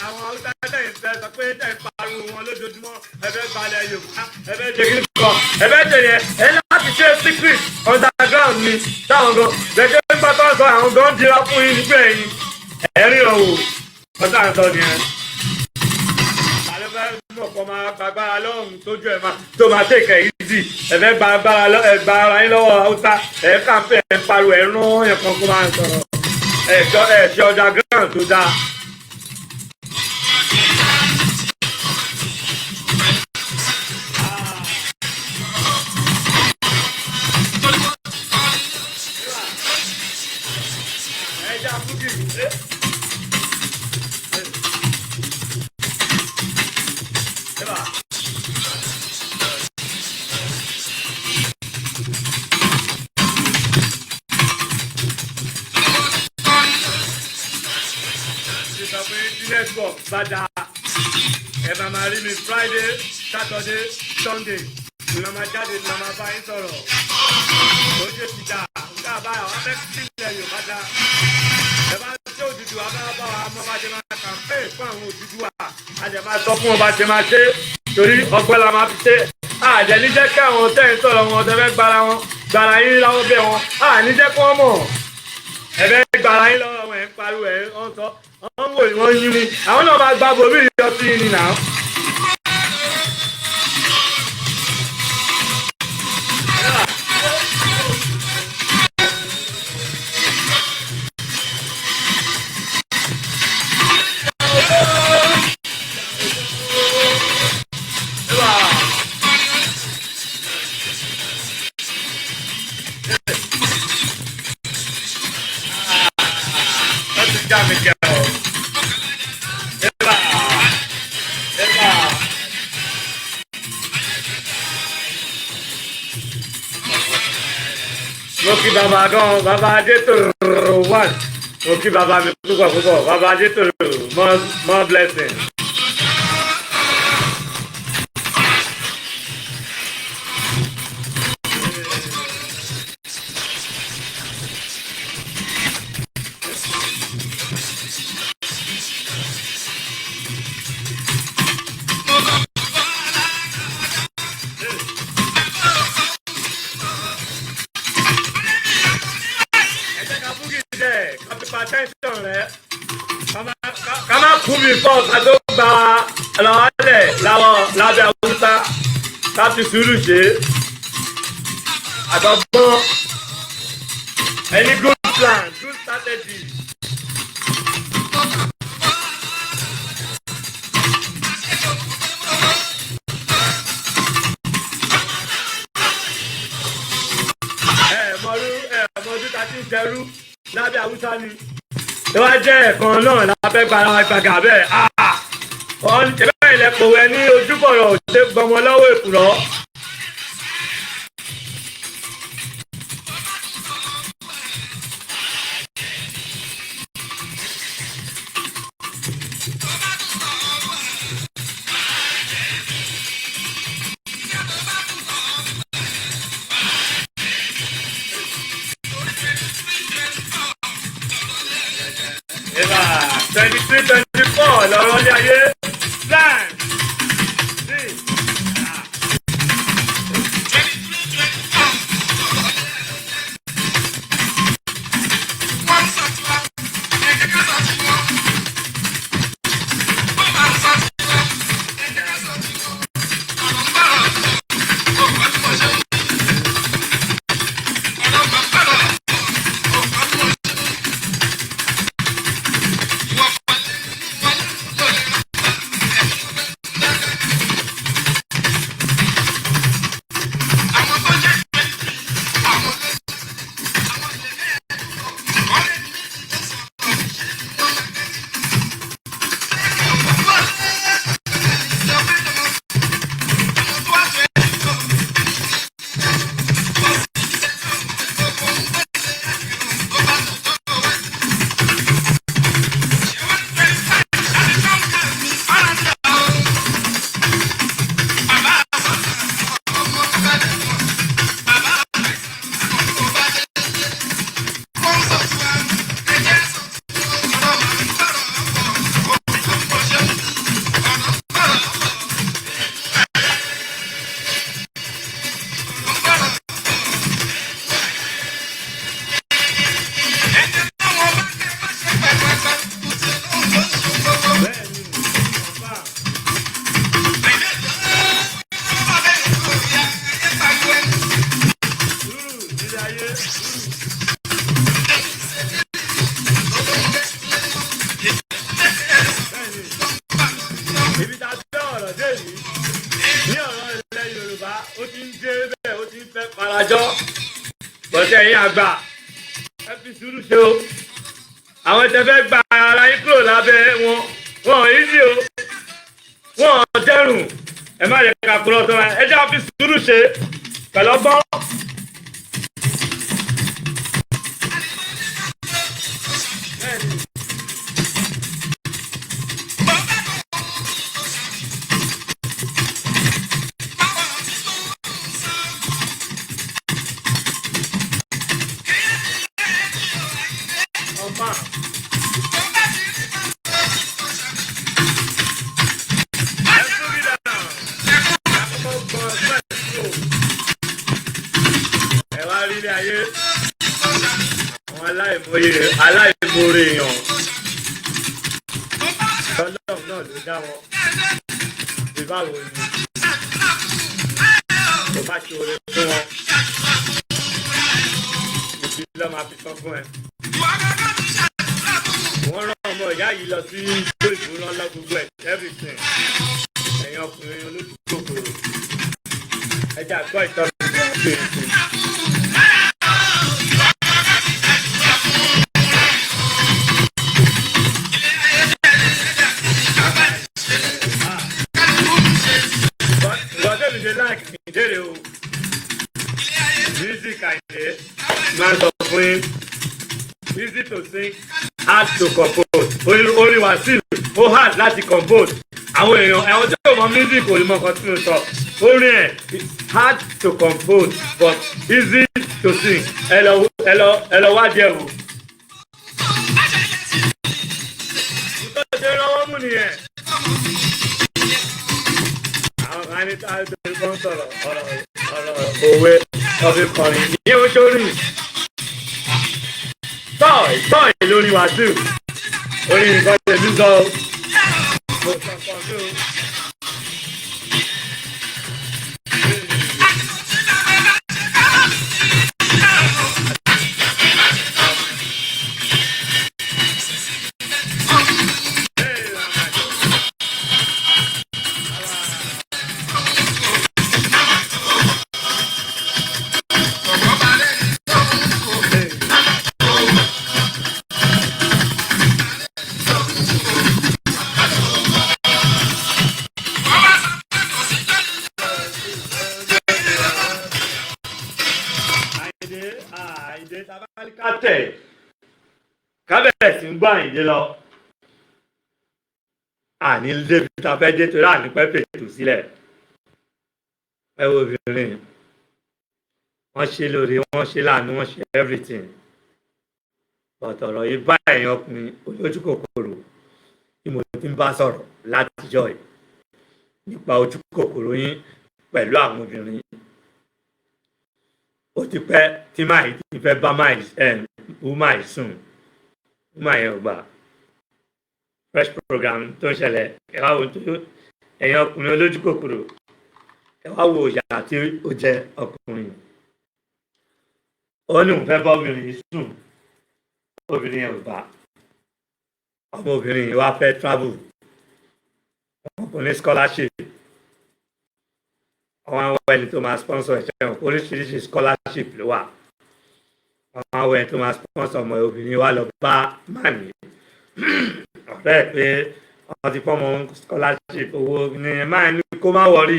àwọn haúsá tẹ̀yìn tẹ̀ sọ pé tẹ̀ pariwo wọn lójoojúmọ́ ẹ̀fẹ̀ gbalẹ̀ Yorùbá ẹ̀fẹ̀ jẹ́ kí n kọ́ ẹ̀fẹ̀ tẹ̀yẹ ẹ̀ láti ṣe secret underground ni táwọn gan gbẹ̀jẹ̀ nígbà tó ń sọ àwọn gan dira fún yín nígbà ẹ̀yìn ẹ̀rí ọ̀wọ̀ ọ̀tá ń sọ nìyẹn. àlẹ́fẹ́ mọ̀kọ́ máa gbàgbára lọ́hùn tójú ẹ̀ máa tó máa tẹ̀kẹ̀ easy ẹ̀fẹ̀ gbàgbára yín lọ́wọ́ haúsá ẹ̀ kàmpẹ́ ẹ̀ pariwo ẹ̀ rán ẹ̀kan kó máa sọ̀rọ̀ ẹ̀ ṣe underground tó dáa. Bada ẹ máa rí mi Friday, Saturday, Sunday ní ọmọ jáde ní ọmọ bá yín sọ̀rọ̀ ó ṣe ti dà nígbà báyọ̀ wọ́n fẹ́ kí ilẹ̀ Yorùbá dá ẹ bá ṣe Odùduwà bá bá wa mọ́ bá ṣe máa kàmpéè fún àwọn Odùduwà a jẹ máa sọ fún wọn bá ṣe máa ṣe torí ọgbẹ́ la máa fi ṣe àjẹ níjẹ́ kí àwọn tẹ́yìn sọ̀rọ̀ wọn ọ̀tẹ́ fẹ́ gbára yín láwọ́ bẹ́ẹ̀ wọn níjẹ́ kí wọ́n mọ̀ ẹ fẹ́ gbára yín lọ́wọ́ wọn ẹ̀ ń pariwo ẹ̀ ń sọ wọ́n wò wọ́n yín ni àwọn náà máa gba bòmí ìyọ sí i nìyà. Moki baba gan, baba Adétòrò one. Moki baba mi púpọ̀, baba Adétòrò more blessing. Attention rẹ ká má kú mi fọ́ ká tó gba lọ́wọ́lẹ̀ lábẹ́ Haúsá ká fi sùúrù ṣe àtọ̀gbọ́n any good plan good strategy. mọ̀ọ́dún ká ti ń jẹrú lábẹ́ Haúsá ni ìwà jẹ́ ẹ̀kan náà lábẹ́ gbàrà ìgbàgà bẹ́ẹ̀ ìbẹ́ ìlẹ̀pọ̀ wẹ ní ojúbọ̀rọ̀ ṣe gbọmọ lọ́wọ́ èkùrọ́. Eva 23-24 lọ́rọ̀ ní ayé plan ti ń dé bẹ́ẹ̀ ó ti ń fẹ́ farajọ́ bọ́sẹ̀ ẹ̀yìn àgbà ẹ fi sùúrù ṣe o àwọn tẹ fẹ́ gba ara yín kúrò lábẹ́ wọn ò yí sí o wọn ò dẹrùn ẹ má yẹ ká kúrò tó ẹ jẹ́ àfi sùúrù ṣe pẹ̀lú ọgbọ́n. Aláìmoore èèyàn ọlọ́run náà ló dá wọn bí báwo ni kò bá ṣe oore fún wọn ìdí lọ́ máa fi sọ fún ẹ. wọ́n rán ọmọ ìyá yìí lọ sí ìlú ìgbóná lọ́gbogbo ẹ̀ everything ẹ̀yin ọkùnrin olójú kòkòrò ẹja gbọ́ ìtọ́jú ìgbà tó ń sè. Ìdérè o music àìdè máa ń sọ fún yín easy to sing hard to compose orí Wasiu ó hard láti compose àwọn èèyàn ẹ̀wọ̀n tí yóò mọ music kò ní mọ nǹkan tí mo sọ orin ẹ̀ hard to compose but easy to sing ẹ lọ wádìí ẹ̀ wò. nítorí ṣe rọwọ́ mú nìyẹn. Ani tá a bẹ kọ́ sọ̀rọ̀ ọ̀rọ̀ òwe ọ̀bẹ kọrin ní oṣooṣù tọ́ì lórí Wasiu orí nǹkan tẹ̀mí sọ mo sọ fún ọ. kábẹ̀rẹ̀ sí ń gbọ́ Àyìndé lọ àní débi tá a fẹ́ dé torí àní pẹ́ fètò sílẹ̀ ẹ wo obìnrin wọ́n ṣe lóore wọ́n ṣe láàánú wọ́n ṣe everything ọ̀tọ̀rọ̀ yìí bá ẹ̀yàn ọkùnrin olójú kòkòrò tí mo ti ń bá sọ̀rọ̀ látijọ́ yìí nípa ojú kòkòrò yín pẹ̀lú àwọn obìnrin ó ti pẹ́ tí máì ti fẹ́ bá máì sùn máa yẹn ò gbà fresh program tó ń ṣẹlẹ̀ ẹ wá wo tó ẹ̀yin ọkùnrin olójú kòkòrò ẹ wá wo ìyá tí ó jẹ ọkùnrin ó ní òun fẹ́ bá obìnrin yìí sùn obìnrin yẹn ò gbà ọmọ obìnrin yìí wá fẹ́ travel wọn kò ní scholarship àwọn àwọn ẹni tó máa sponsor ẹ̀ṣẹ̀ oríṣiríṣi scholarship ló wà àwọn àwọn ẹni tó máa sponsor ọmọ obìnrin wa lọ bá màní ọ̀rẹ́ ẹ̀ pé wọ́n ti fọ́mọ scholarship owó ní máa ní kó má wọrí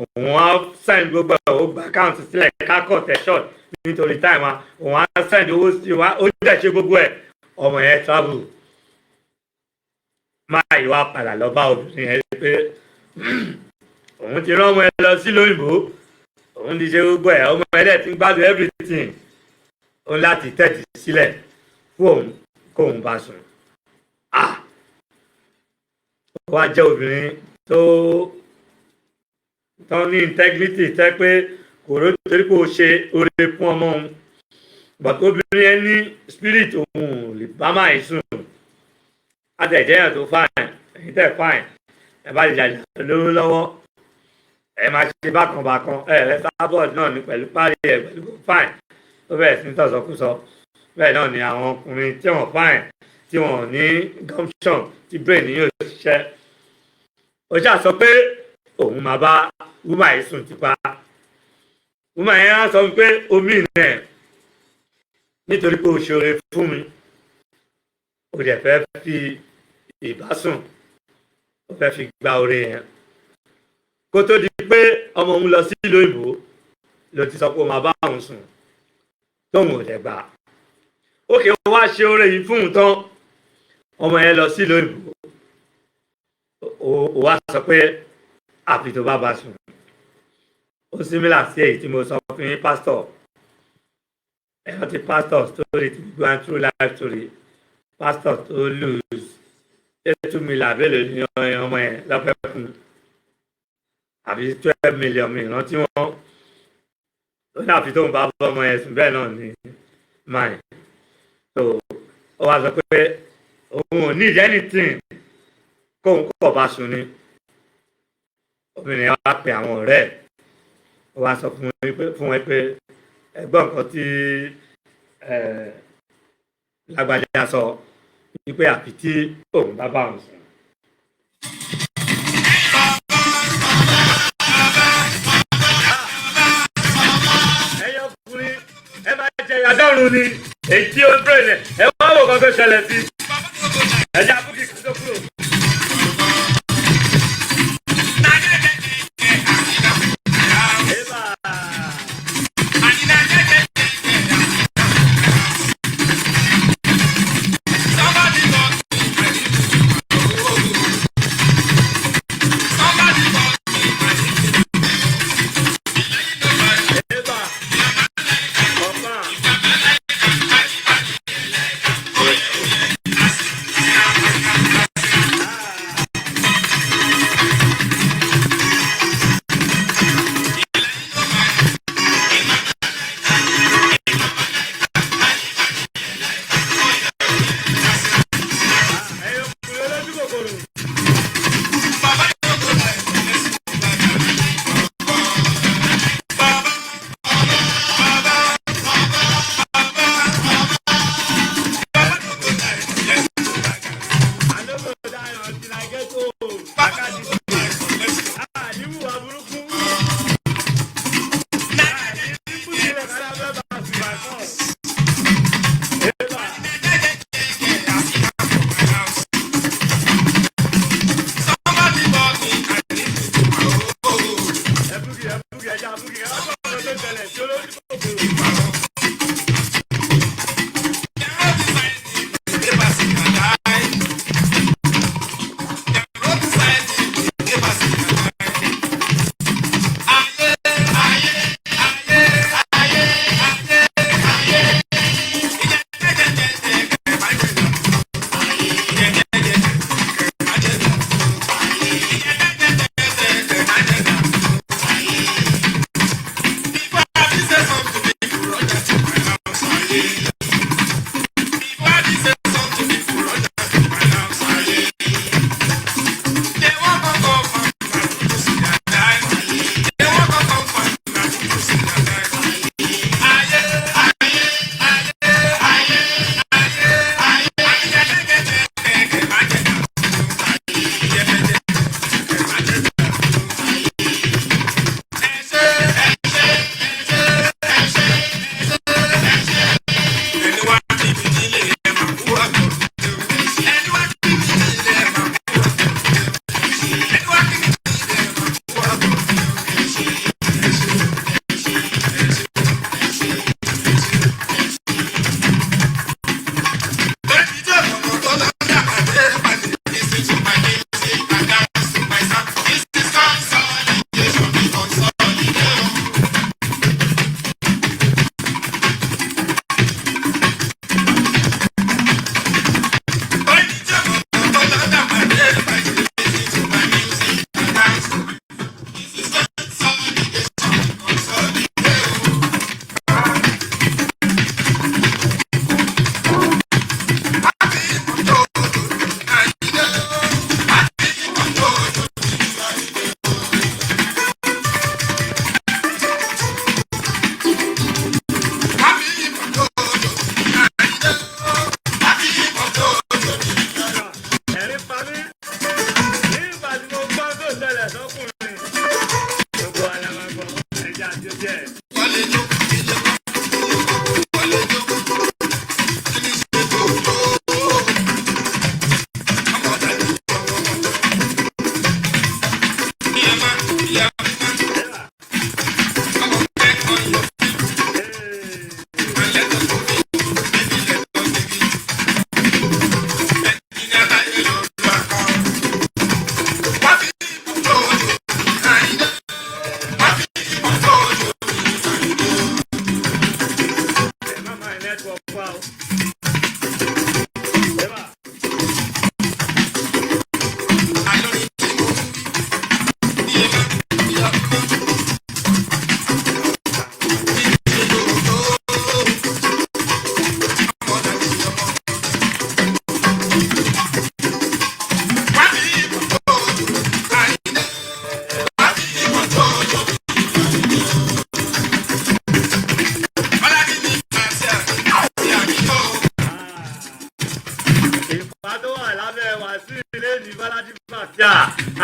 òun á send gbogbo owó gba account sílẹ̀ kákọ̀ tẹ̀sán nítorí time òun á send owó sí wa ó dẹ̀ ṣe gbogbo ẹ̀ ọmọ yẹn travel máa yìí wá padà lọ bá obìnrin yẹn pé òun ti rán ọmọ ẹ lọ sí lóyìnbó òun ti ṣe gbogbo ẹ̀ ọmọ ẹ dẹ̀ ti ń gbádùn everything òun láti tẹ̀tì sílẹ̀ fún òun kóun bá sùn ó wá jẹ́ obìnrin tó ní integrity tẹ́ pé kò ró torí kò ṣe oore fún ọmọ òun bàtà obìnrin yẹn ní spirit òun ò lè bá máa sùn àtẹ̀jẹ́yàn tó fine ẹ̀yin tẹ̀ fine ẹ bá lè jàjà lówó lọ́wọ́ ẹ máa ṣe bákan ẹ sábọ̀d náà ní pẹ̀lú párí ẹ pẹ̀lú fine tó bẹ̀rẹ̀ sí tọ̀sọ̀kúsọ bẹ́ẹ̀ náà ni àwọn ọkùnrin tí wọ́n fine tí wọ́n ní gumption tí brain yóò ṣiṣẹ́ ó ṣáà sọ pé òun máa bá wúmà yìí sùn tipa woman yẹn á sọ pé omi nẹ̀ nítorí pé o ṣoore fún mi o dẹ̀ fẹ́ fi ìbásùn o fẹ́ fi gba oore yẹn kó tó di pé ọmọ òun lọ sí ìlú òyìnbó ló ti sọ pé o máa bá òun sùn tóun ò dẹ̀ gbà ókè o wá ṣe oore yìí fún un tán ọmọ yẹn lọ sí ìlú òyìnbó o wá sọ pé àfi tó bá sùn ó símílà sí èyí tí mo sọ fún yín pásítọ̀ ẹ̀rọ ti pásítọ̀ story ti going through life story pásítọ̀ tó lose 2 million abẹ́lẹ̀ ní ọmọ yẹn lọ́fẹ́ fún àbí 12 million mi ìrántí wọn ó dàbí tóun bá bọ́ ọmọ yẹn sùn bẹ́ẹ̀ náà ní máì so ó wá sọ pé òun ò ní anything kóun kọ̀ bá sùn ni obìnrin yẹn wá pe àwọn ọ̀rẹ́ ẹ̀ ó wá sọ fún wọn pé ẹgbọ́n nǹkan tí lágbájá sọ wípé àfi tí òun bá òun sùn. ẹyẹ ọkùnrin ẹ máa jẹ ìyàdọ́rùn ni èyí tí ó ń bẹ̀rẹ̀ ẹ wá wò kan tó ṣẹlẹ̀ sí ẹ jẹ́ àbúkí kan tó kúrò.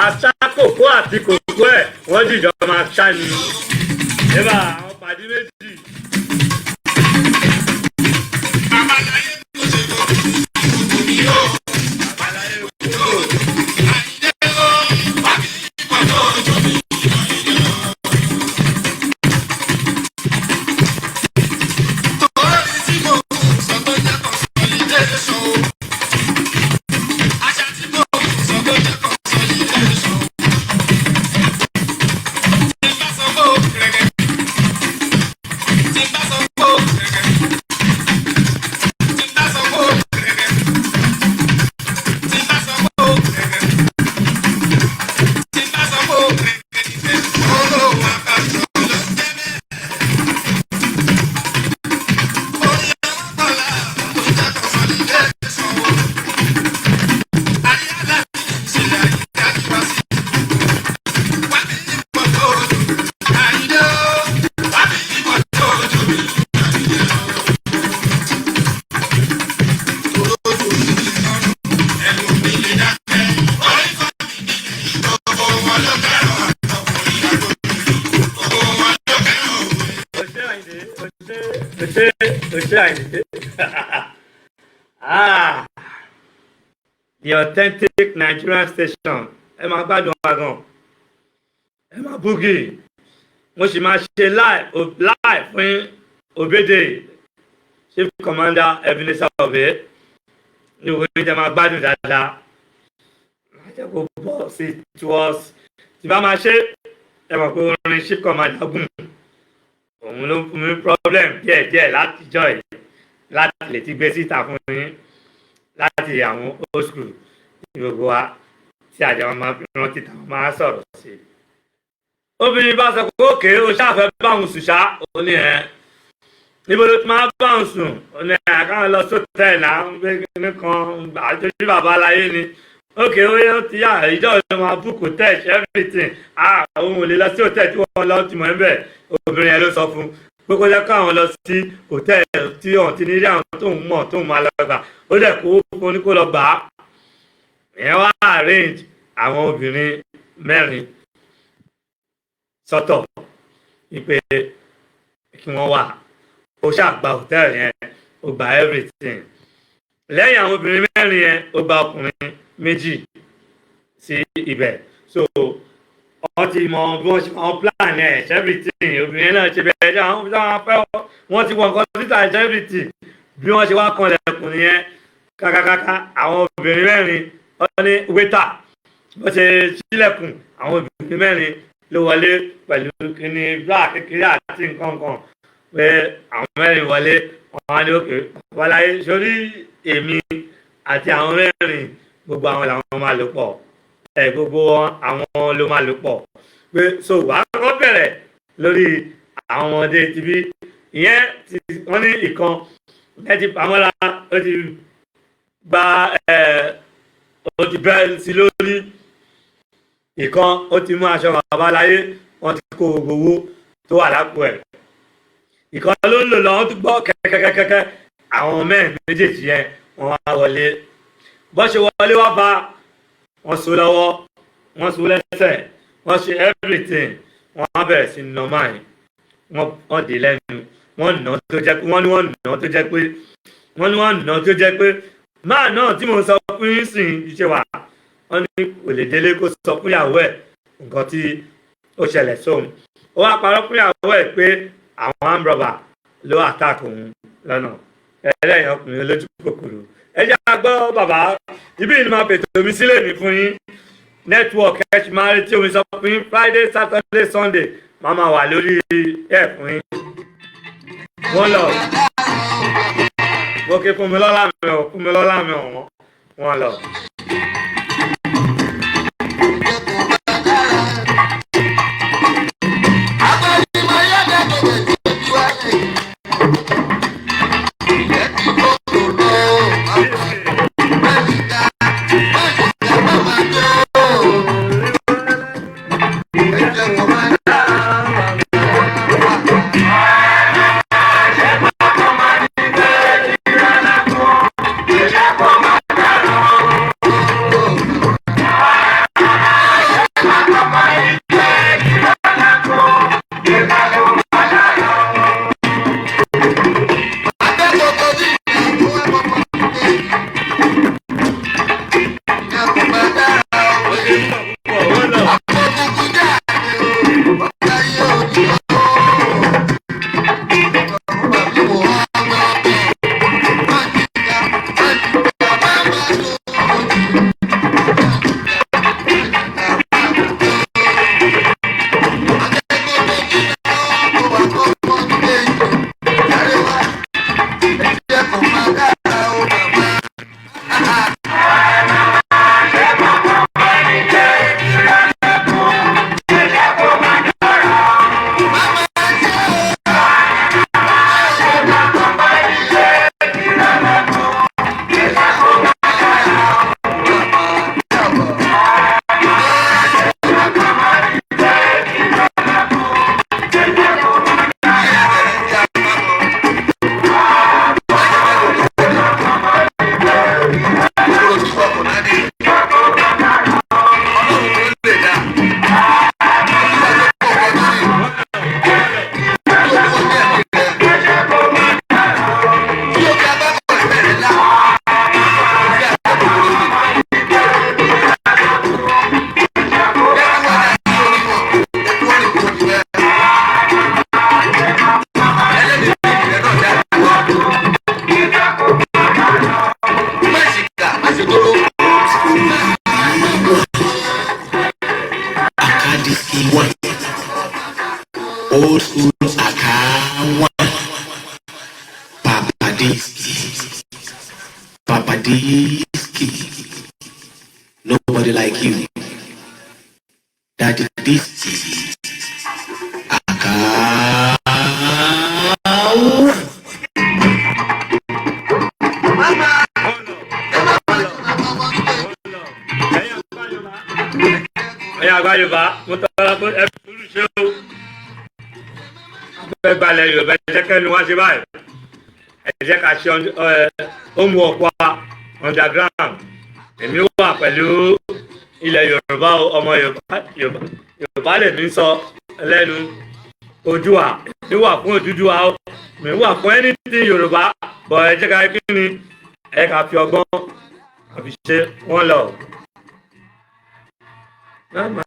Àṣàkókò àti kòkó ẹ̀ wọ́n jìjọ máa ṣá ni. Ẹ̀bà àwọn pàdé méjì. Àbáláyé kò ṣe kò kò ní o. Àbáláyé kò kò. Àyíndé o, wá kí ìpọ̀ tó jọ mí. Orí tí mo sọ tó jẹ́ consolidation o. Àṣà tí mo sọ tó jẹ́ consolidation o. Tí bá sọ fún òkèrè. Tí bá sọ fún òkèrè. Tí bá sọ fún òkèrè. Tí bá sọ fún òkèrè. Tí bá sọ fún òkèrè. Olówó àkàtúntò ló ń jẹ́ bẹ́ẹ̀. Orí ẹ̀wọ̀n kọ́lá tó jẹ́ consolidation o. Àyàlá ìṣẹ̀lẹ̀ àyíká wá sí. Wá bí ipò tó jù. Àyídó. Wá bí ipò tó jù. Àyídó. Olójú mi lọ́rùn. Ẹnu mi lè dákẹ́. Orí fọ́ mi ní gbogbo wọn ló fẹ́ràn ọkùnrin àgbò. Gbogbo wọn ló fẹ́ràn òwe. Òṣè Àyìndé, òṣè Àyìndé. Ah, the authentic Nigerian station. Ẹ máa gbádùn wa gan. Ẹ máa búgì. Mo sì máa ṣe live fún Obede, Chief Commander Ebenezer Obey. Ní òwe tẹ máa gbádùn dáadáa. Má jẹ́ kó bọ́ sí tours. Tí bá máa ṣe, ẹ mọ̀ pé orin Chief Commander gùn. Òun ló fún mi problem díẹ̀díẹ̀ látijọ́ yìí láti lè ti gbé síta fún yín láti àwọn old school ní gbogbo wa tí àjọ máa fi rántí táwọn máa sọ̀rọ̀ sí. Obìnrin bá sọ pé òkè ó ṣàfẹ́ báwọn sùn ṣá ó ní ẹ̀ níbo ló ti máa báwọn sùn ó ní ẹ̀ káwọn lọ sótẹ́ẹ̀lì náà ń gbé kíní kan àjọjú bàbá aláyé ni òkè ó yẹ ó ti yá ìjọ ìjọ máa book hotel everything òun ò lè lọ sí hotel tí wọ́n lọ ti mọ̀ ẹ́ bẹ̀ obìnrin yẹn ló sọ fún pé kó jẹ́ káwọn lọ sí hòtẹ́ẹ̀lì tí wọ́n ti ní rí àwọn tóun mọ̀ tóun máa lọ gbà ó dẹ̀ kó fún ní kó lọ gbà á. Ìyẹn wá arrange àwọn obìnrin mẹ́rin sọ́tọ̀ wípé kí wọ́n wà ó ṣàgbà hòtẹ́ẹ̀lì yẹn ó gba everything. Lẹ́yìn àwọn obìnrin mẹ́rin yẹn ó gba ọkùnrin méjì sí ibẹ̀ so wọ́n ti mọ bí wọ́n ṣe máa plan ẹ̀ everything obìnrin náà ṣe bẹ̀rẹ̀ jẹ́ àwọn ọmọ fẹ́ wọ́n ti wọ nǹkan síta everything bí wọ́n ṣe wá kan lẹ́kùn yẹn kákákáká àwọn obìnrin mẹ́rin wọ́n ní waiter bó ṣe sílẹ̀kùn àwọn obìnrin mẹ́rin ló wọlé pẹ̀lú kíní bra kékeré àti nǹkan kan pé àwọn mẹ́rin wọlé wọ́n á ní òkè wọláyé sórí èmi àti àwọn mẹ́rin gbogbo àwọn làwọn máa lò pọ̀ gbogbo àwọn ló máa lò pọ̀ pé so wàá kọ́ bẹ̀rẹ̀ lórí àwọn ọmọdé ti bí ìyẹn wọ́n ní ìkan ẹ ti pamọ́ra ó ti gba ó ti bẹ́ẹ̀ sí lórí ìkan ó ti mú aṣọ bàbá láyé wọ́n ti kó gbogbo owó tó wà lápò ẹ̀ ìkan ló ń lò lọ́wọ́ tó gbọ́ kẹ́kẹ́kẹ́kẹ́ àwọn mẹ́rin méjèèjì yẹn wọ́n wá wọlé bó ṣe wọlé wá bá wọ́n so lọ́wọ́ wọ́n so lẹ́sẹ̀ wọ́n ṣe everything wọ́n á bẹ̀rẹ̀ sí normal yìí wọ́n dé lẹ́nu wọ́n nà tó jẹ́ pé wọ́n ní wọ́n nà tó jẹ́ pé wọ́n ní wọ́n nà tó jẹ́ pé máa náà tí mo sọ fún yín sìn iṣẹ́ wa wọ́n ní kò lè délé kó sọ fún ìyàwó ẹ̀ nǹkan tí ó ṣẹlẹ̀ sóhun ó wá parọ́ fún ìyàwó ẹ̀ pé àwọn amrọ̀bà ló àtàkì òun lọ́nà ẹlẹ́yìn ọkùnrin olójú kòkòrò ẹ jẹ́ ká gbọ́ bàbá ibi ni máa fètò mi sílẹ̀ mi fún yín network ẹ ṣì máa retí omi sọ fún yín Friday Saturday Sunday máa máa wà lórí ẹ̀ fún yín wọ́n lọ wọ́n ké fún mi lọ́la mi ọ̀wọ́n wọ́n lọ. Old school Akawa. Papadiski. Nobody like you. Daddy Diski. Akawa. ẹ̀yin àgbà Yorùbá mo tọ́ra pé ẹ fi sùúrù ṣe o fẹ́ gbalẹ̀ Yorùbá ẹ jẹ́ kẹ́nu wá ṣe báyìí ẹ jẹ́ ká ṣe ọmọ ọ̀pá underground èmi wà pẹ̀lú ilẹ̀ Yorùbá ọmọ Yorùbá lè mi sọ lẹ́nu Oòduà mi wà fún Odùduwà mi wà fún anything Yorùbá bọ̀ ẹ jẹ́ ká kí ni ẹ ká fi ọgbọ́n àfi ṣe wọ́n lọ. Mama,